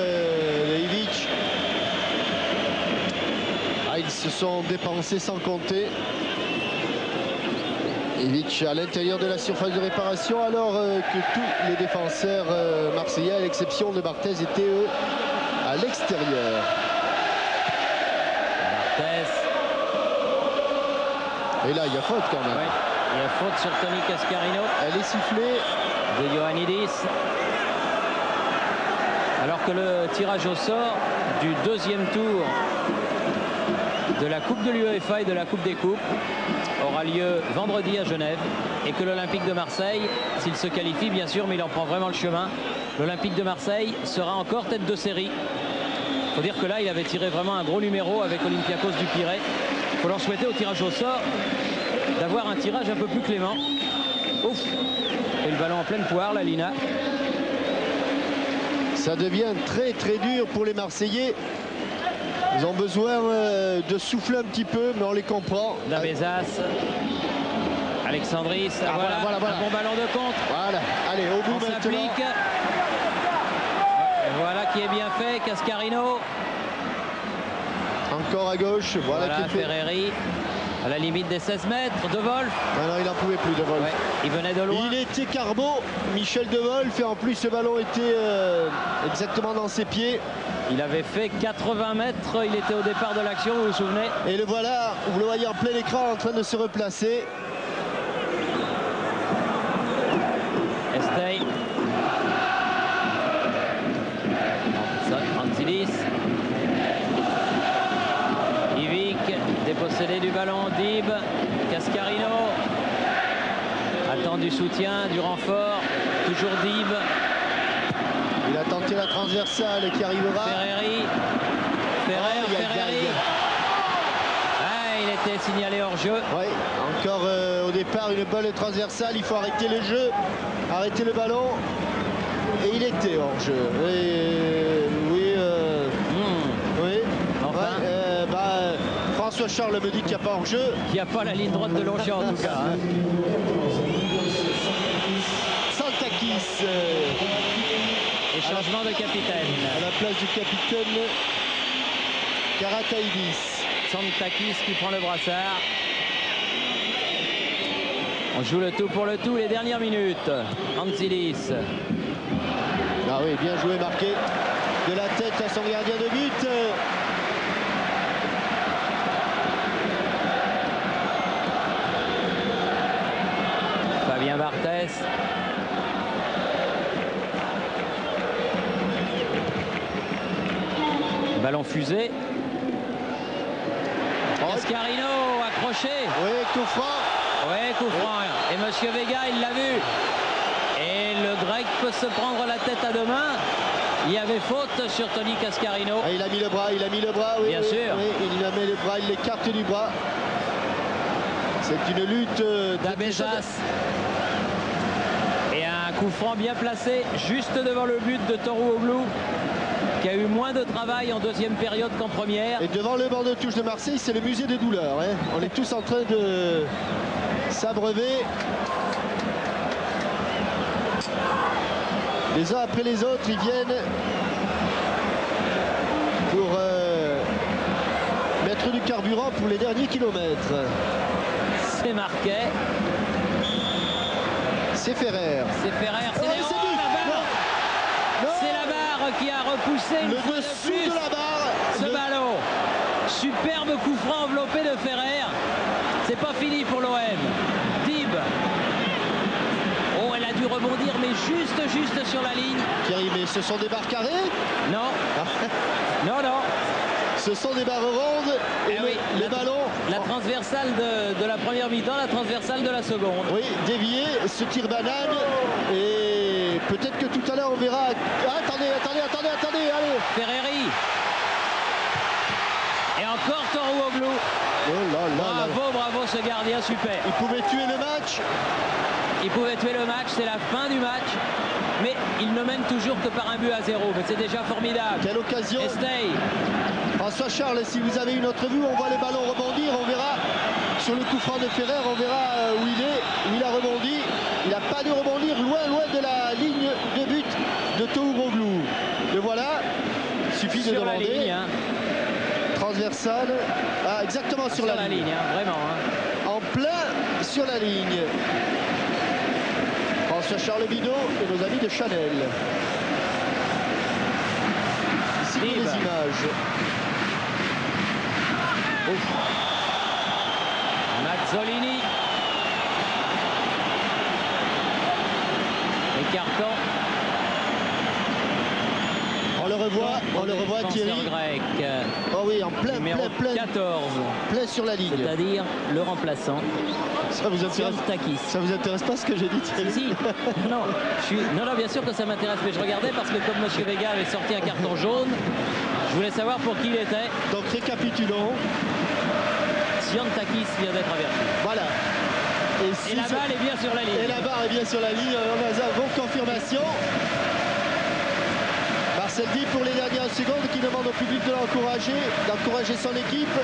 Leivic. Ah, ils se sont dépensés sans compter. Leivic à l'intérieur de la surface de réparation, alors que tous les défenseurs marseillais, à l'exception de Barthez, étaient eux à l'extérieur. Barthez. Et là, il y a faute quand même. Ouais, il y a faute sur Tony Cascarino. Elle est sifflée. De Ioannidis. Alors que le tirage au sort du deuxième tour de la Coupe de l'UEFA et de la Coupe des Coupes aura lieu vendredi à Genève et que l'Olympique de Marseille, s'il se qualifie bien sûr, mais il en prend vraiment le chemin, l'Olympique de Marseille sera encore tête de série. Il faut dire que là, il avait tiré vraiment un gros numéro avec Olympiakos du Pirée. Il faut leur souhaiter au tirage au sort d'avoir un tirage un peu plus clément. Ouf! Et le ballon en pleine poire, la Lina. Ça devient très très dur pour les Marseillais. Ils ont besoin de souffler un petit peu, mais on les comprend. Dabezas. Alexandris. Voilà, voilà. Un bon ballon de contre. Voilà, allez, au bout On maintenant. s'applique. Voilà qui est bien fait. Cascarino. Encore à gauche, voilà qui est fait. Ferreri. À la limite des 16 mètres. De Wolf. Alors il n'en pouvait plus, De Wolf. Ouais, il venait de loin. Il était carbo, Michel De Wolf, et en plus ce ballon était exactement dans ses pieds. Il avait fait 80 mètres. Il était au départ de l'action, vous vous souvenez? Et le voilà, vous le voyez en plein écran en train de se replacer. Estey. Antilis. Ivic, dépossédé du ballon. Dib. Cascarino. Attend du soutien, du renfort. Toujours Dib. Il a tenté la transversale qui arrivera. Ferreri. Ferreri. Ah, il était signalé hors jeu. Oui, encore au départ une bonne transversale. Il faut arrêter le jeu, arrêter le ballon. Et il était hors jeu. Oui. Enfin. François Charles me dit qu'il n'y a pas hors jeu. Il n'y a pas la ligne droite de Longchamp en tout cas. Hein. Santakis. Et changement de capitaine. À la place du capitaine Karataïdis. Santakis qui prend le brassard. On joue le tout pour le tout, les dernières minutes. Anzilis. Ah oui, bien joué, marqué de la tête à son gardien de but. Fabien Barthez. Ballon fusé. Cascarino accroché. Oui, coup franc. Oui, coup franc. Et Monsieur Vega, il l'a vu. Et le Grec peut se prendre la tête à deux mains. Il y avait faute sur Tony Cascarino. Ah, il a mis le bras, oui. Bien sûr. Oui, il a mis le bras, il l'écarte du bras. C'est une lutte d'Abezas. Et un coup franc bien placé, juste devant le but de Torouglu, qui a eu moins de travail en deuxième période qu'en première. Et devant le banc de touche de Marseille, c'est le musée des douleurs. Hein. On est tous en train de s'abreuver. Les uns après les autres, ils viennent pour mettre du carburant pour les derniers kilomètres. C'est Marquet. C'est Ferrer. C'est Ferrer. C'est la barre. C'est la barre qui a repoussé une fois de plus de la barre. Ce ballon. Superbe coup franc enveloppé de Ferrer. C'est pas fini pour l'OM. Dib. Oh, elle a dû rebondir, mais juste sur la ligne. Thierry, mais ce sont des barres carrées? Non. Non, non. Ce sont des barres rondes et oui, les ballons. La transversale de la première mi-temps, la transversale de la seconde. Oui, dévié, ce tir banane. Et peut-être que tout à l'heure on verra. Ah, attendez, allez. Ferreri. Et encore Torouoglou. Oh là là là. Bravo ce gardien, super. Il pouvait tuer le match. Il pouvait tuer le match, c'est la fin du match. Mais il ne mène toujours que par un but à 0. Mais c'est déjà formidable. Quelle occasion. Estey. François Charles, si vous avez une autre vue, on voit les ballons rebondir. On verra sur le coup franc de Ferrer, on verra où il est, où il a rebondi. Il n'a pas dû rebondir loin de la ligne de but de Torouoglou. Le voilà. Il suffit de demander. Sur la ligne. Hein. Transversale. Ah, exactement sur la ligne. Hein, vraiment. Hein. En plein sur la ligne. François Charles Bidot et nos amis de Chanel. Ici les images. Mazzolini. Écartant. On le revoit Thierry. Grec. Oh oui, en plein 14. Plein sur la ligne. C'est-à-dire le remplaçant. Ça vous intéresse pas ce que j'ai dit, Thierry? Si. Non, bien sûr que ça m'intéresse, mais je regardais parce que comme M. Vega avait sorti un carton jaune, je voulais savoir pour qui il était. Donc récapitulons. Siontakis vient d'être averti. Voilà. Et la balle est bien sur la ligne. Et la barre est bien sur la ligne. On a bon confirmation. Marcel Dib pour les dernières secondes qui demande au public de d'encourager son équipe.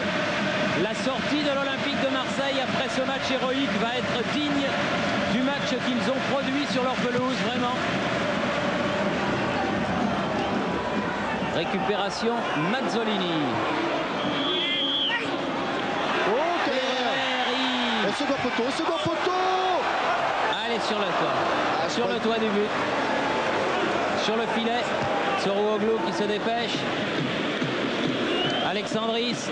La sortie de l'Olympique de Marseille après ce match héroïque va être digne du match qu'ils ont produit sur leur pelouse, vraiment. Récupération Mazzolini. Oh, quelle erreur! Au second poteau! Allez, sur le toit. Sur le toit du but. Sur le filet. Torouoglou qui se dépêche. Alexandris.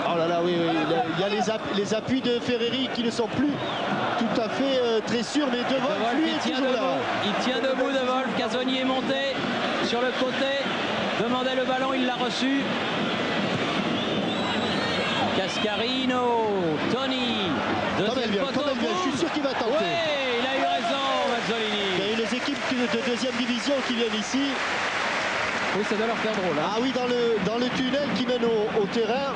Oh là là, oui. Il y a les appuis de Ferreri qui ne sont plus tout à fait très sûrs, mais De Wolf, lui, est toujours là. Il tient debout, De Wolf. Casoni est monté sur le côté. Demandait le ballon, il l'a reçu. Cascarino, Tony. Deuxième poteau. Je suis sûr qu'il va tenter. Oui, il a eu raison, Mazzolini. Il y a les équipes de deuxième division qui viennent ici. Oui, ça doit leur faire drôle. Hein. Ah oui, dans le tunnel qui mène au terrain,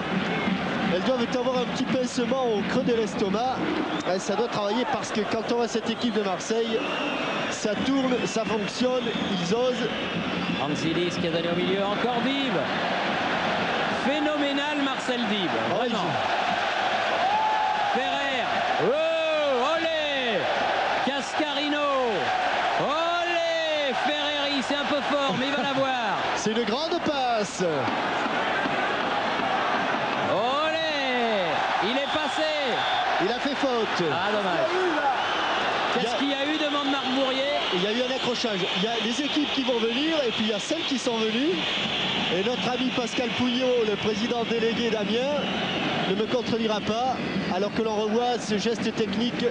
elles doivent avoir un petit pincement au creux de l'estomac. Ça doit travailler parce que quand on voit cette équipe de Marseille, ça tourne, ça fonctionne, ils osent. Anzilis qui a donné au milieu, encore Dib. Phénoménal Marcel Dib, vraiment. Ferrer. Oh, olé. Cascarino. Olé. Ferreri, c'est un peu fort, mais il va l'avoir. C'est une grande passe. Olé. Il est passé. Il a fait faute. Ah, dommage. Qu'est-ce qu'il y a eu, demande Marc Bourrier? Il y a eu un accrochage. Il y a les équipes qui vont venir et puis il y a celles qui sont venues. Et notre ami Pascal Pouillot, le président délégué d'Amiens, ne me contredira pas, alors que l'on revoit ce geste technique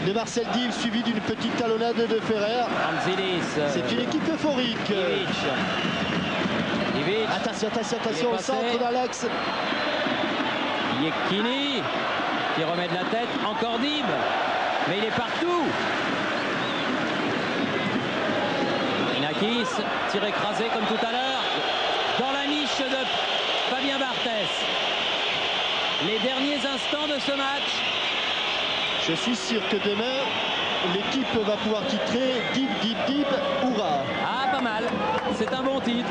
de Marcel Dib suivi d'une petite talonnade de Ferrer. Anzilis. C'est une équipe euphorique. Ivic. Attention au centre dans l'axe. Yekini qui remet de la tête. Encore Dib. Mais il est partout. Inakis, tir écrasé comme tout à l'heure. Dans la niche de Fabien Barthès. Les derniers instants de ce match. Je suis sûr que demain, l'équipe va pouvoir titrer Dib, Dib, Dib, Hourra. Ah, pas mal. C'est un bon titre.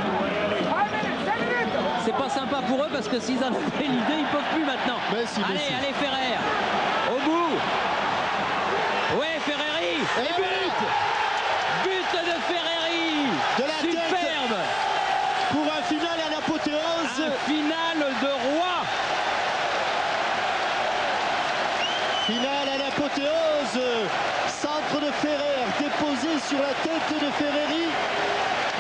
C'est pas sympa pour eux parce que s'ils en avaient l'idée, ils peuvent plus maintenant. Allez, Ferrer. Au bout. Ouais, Ferreri. Et but. But de Ferreri. De la superbe. Tête pour un final à l'apothéose. Un final de roi. Final à l'apothéose. Centre de Ferrer déposé sur la tête de Ferreri.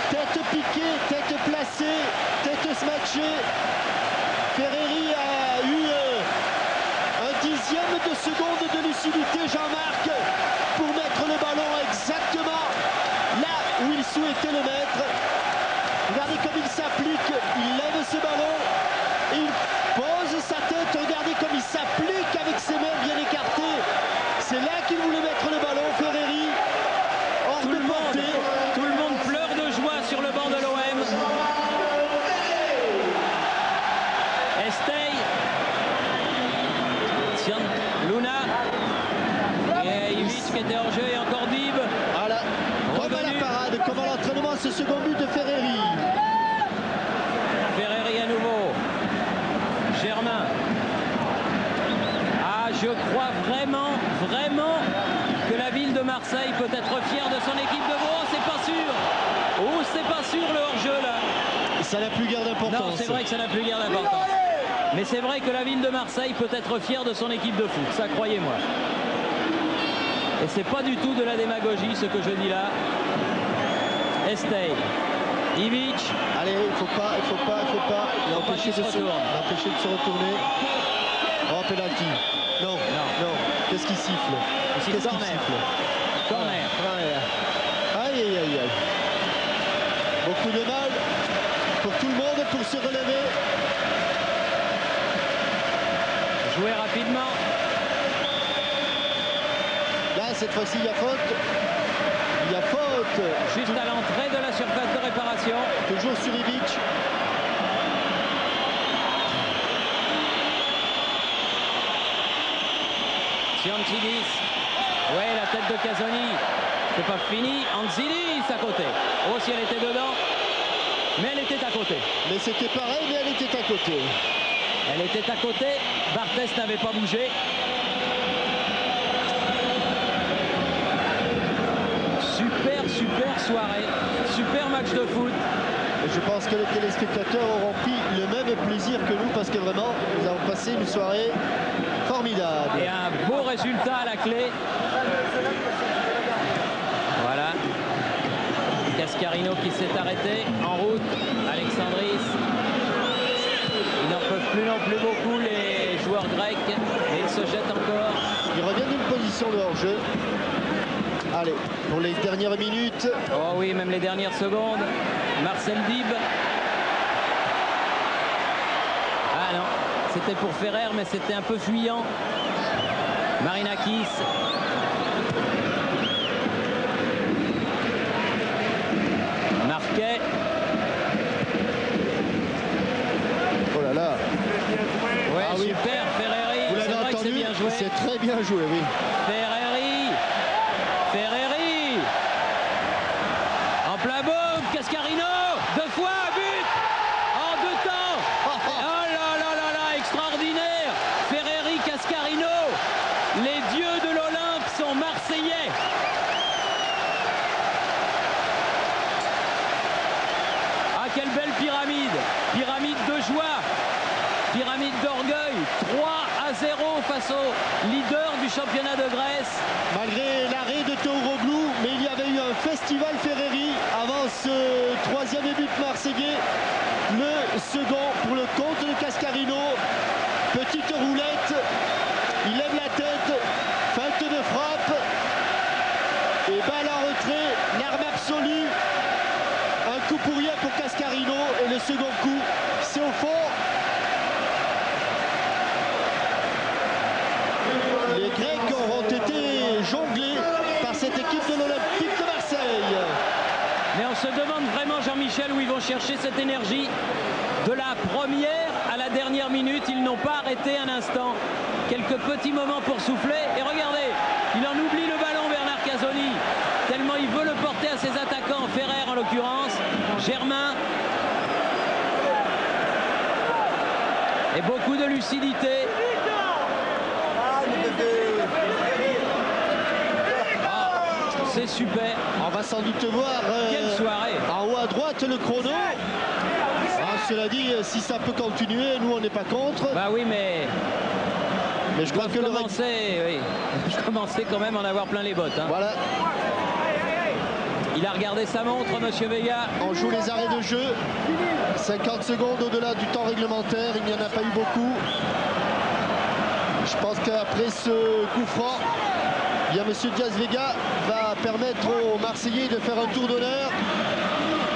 Tête piquée, tête placée, tête smatchée. Ferreri a eu un dixième de seconde de lucidité, Jean-Marc, pour mettre c'était hors-jeu et encore Dib. Voilà. Comme à la parade, comme à l'entraînement, ce second but de Ferreri. Ferreri à nouveau. Germain. Ah, je crois vraiment que la ville de Marseille peut être fière de son équipe de Vaud. C'est pas sûr. Oh, c'est pas sûr le hors-jeu là. Ça n'a plus guère d'importance. Non, c'est vrai que ça n'a plus guère d'importance. Mais c'est vrai que la ville de Marseille peut être fière de son équipe de foot. Ça, croyez-moi. Et c'est pas du tout de la démagogie ce que je dis là. Estey. Ivic. Allez, il faut pas. Il a empêché de se retourner. Oh, penalty. Non. Qu'est-ce qu'il siffle? Qu'est-ce qu'il siffle? Corner. Aïe. Beaucoup de mal pour tout le monde pour se relever. Jouer rapidement. Là, cette fois-ci, il y a faute. Juste à l'entrée de la surface de réparation. Toujours sur Ivic. Tsiantsidis. Ouais, la tête de Casoni. C'est pas fini. Anzidis à côté. Oh, si elle était dedans. Mais elle était à côté. Mais c'était pareil, mais elle était à côté. Elle était à côté. Barthès n'avait pas bougé. Super soirée. Super match de foot. Et je pense que les téléspectateurs auront pris le même plaisir que nous parce que vraiment, nous avons passé une soirée formidable. Et un beau résultat à la clé. Voilà. Cascarino qui s'est arrêté en route. Alexandris. Ils n'en peuvent plus non plus beaucoup les joueurs grecs. Et ils se jettent encore. Il revient d'une position de hors-jeu. Allez, pour les dernières minutes. Oh oui, même les dernières secondes. Marcel Dib. Ah non, c'était pour Ferrer, mais c'était un peu fuyant. Marinakis. Marquet. Oh là là. Ouais, Ah oui. super, Ferreri. Vous l'avez C'est vrai que c'est entendu, bien joué. c'est très bien joué, oui. Ferreri. En plein boum, Cascarino. 2 fois, but. En 2 temps. Oh là, extraordinaire. Ferreri, Cascarino. Les dieux de l'Olympe sont marseillais. Ah, quelle belle pyramide. Pyramide de joie. Pyramide d'orgueil. 3-0 face au leader du championnat de Grèce. Malgré l'arrêt de Tooroglou, mais il y avait eu un festival Ferreri avant ce 3e but marseillais. Le second pour le compte de Cascarino. Petite roulette. Il lève la tête. Feinte de frappe. Et balle en retrait. L'arme absolue. Un coup pour rien pour Cascarino. Et le second coup, c'est au fond. Les Grecs auront été jonglés par cette équipe de l'Olympique de Marseille. Mais on se demande vraiment, Jean-Michel, où ils vont chercher cette énergie. De la première à la dernière minute, ils n'ont pas arrêté un instant. Quelques petits moments pour souffler. Et regardez, il en oublie le ballon, Bernard Casoni. Tellement il veut le porter à ses attaquants, Ferrer en l'occurrence, Germain. Et beaucoup de lucidité. C'est super. On va sans doute voir Quelle soirée. en haut à droite le chrono. Cela dit, si ça peut continuer, nous on n'est pas contre. Bah oui, mais je crois que je commençais quand même à en avoir plein les bottes. Hein. Voilà. Il a regardé sa montre, monsieur Vega. On joue les arrêts de jeu. 50 secondes au-delà du temps réglementaire. Il n'y en a pas eu beaucoup. Je pense qu'après ce coup franc, il y a monsieur Diaz Vega va permettre aux Marseillais de faire un tour d'honneur.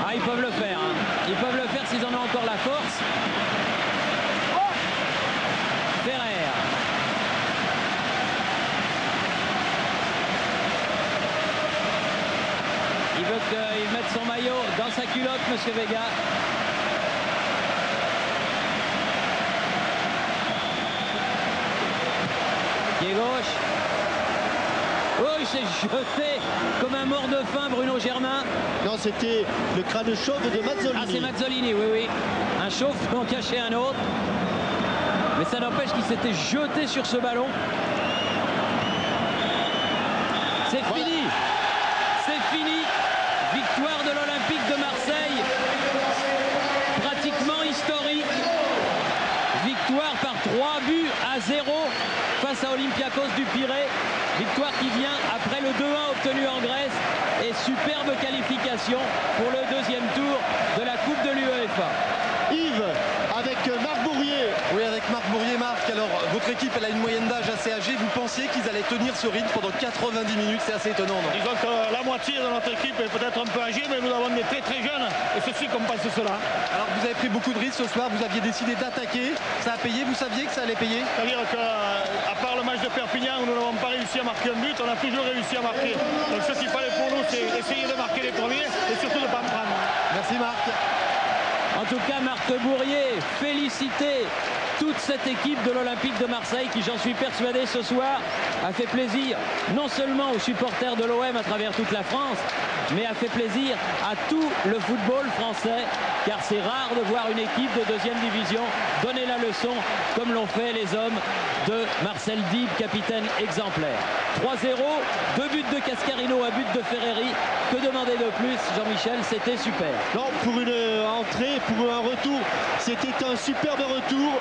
Ah, ils peuvent le faire. Hein. Ils peuvent le faire s'ils en ont encore la force. Ferrer. Il veut qu'il mette son maillot dans sa culotte, monsieur Vega. Pied gauche. Oh, il s'est jeté comme un mort de faim, Bruno Germain. Non, c'était le crâne chauve de Mazzolini. Ah, c'est Mazzolini, oui, oui. Un chauve en cachait un autre. Mais ça n'empêche qu'il s'était jeté sur ce ballon. C'est fini. C'est fini. Victoire de l'Olympique de Marseille. Pratiquement historique. Victoire par 3-0 face à Olympiakos du Pirée. Victoire qui vient après le 2-1 obtenu en Grèce. Et superbe qualification pour le deuxième tour de la Coupe de l'UEFA. Yves, avec Marc Bourrier. Oui, avec Marc Bourrier. Marc, alors votre équipe elle a une moyenne d'âge assez âgée. Vous pensiez qu'ils allaient tenir ce rythme pendant 90 minutes? C'est assez étonnant, non? Disons que la moitié de notre équipe est peut-être un peu âgée, mais nous avons des très très jeunes et ceci compense cela. Alors vous avez pris beaucoup de risques ce soir, vous aviez décidé d'attaquer, ça a payé, vous saviez que ça allait payer? C'est-à-dire qu'à part le match de Perpignan où nous n'avons pas réussi à marquer un but, on a toujours réussi à marquer. Donc ce qu'il fallait pour nous, c'est essayer de marquer les premiers et surtout de ne pas me prendre. Merci Marc. En tout cas, Marc Bourrier, féliciter toute cette équipe de l'Olympique de Marseille qui, j'en suis persuadé, ce soir a fait plaisir non seulement aux supporters de l'OM à travers toute la France, mais a fait plaisir à tout le football français, car c'est rare de voir une équipe de deuxième division donner la leçon comme l'ont fait les hommes de Marcel Dib, capitaine exemplaire. 3-0, 2 buts de Cascarino, un but de Ferreri. Que demander de plus, Jean-Michel? C'était super. Non, pour une entrée, pour un retour, c'était un superbe retour.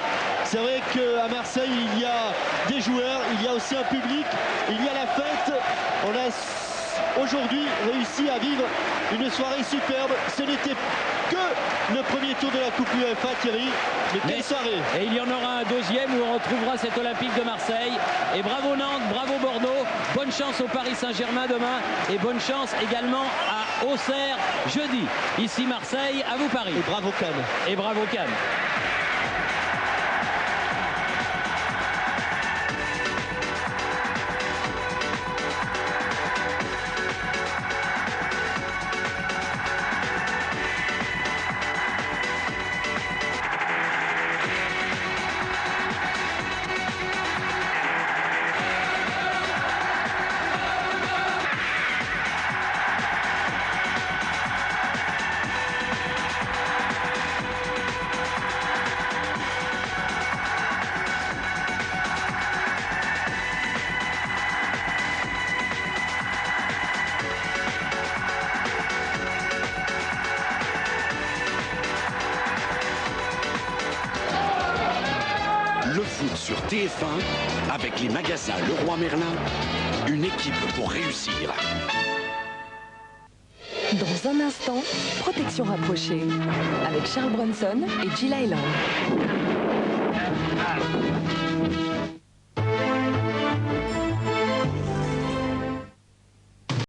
C'est vrai qu'à Marseille, il y a des joueurs, il y a aussi un public, il y a la fête. On a aujourd'hui réussi à vivre une soirée superbe. Ce n'était que le premier tour de la Coupe UEFA, Thierry. Mais quelle soirée! Et il y en aura un deuxième où on retrouvera cet Olympique de Marseille. Et bravo Nantes, bravo Bordeaux. Bonne chance au Paris Saint-Germain demain. Et bonne chance également à Auxerre jeudi. Ici Marseille, à vous Paris. Et bravo Cannes. Et bravo Cannes. Le foot sur TF1 avec les magasins Leroy Merlin. Une équipe pour réussir. Dans un instant, protection rapprochée avec Charles Bronson et Jill Island.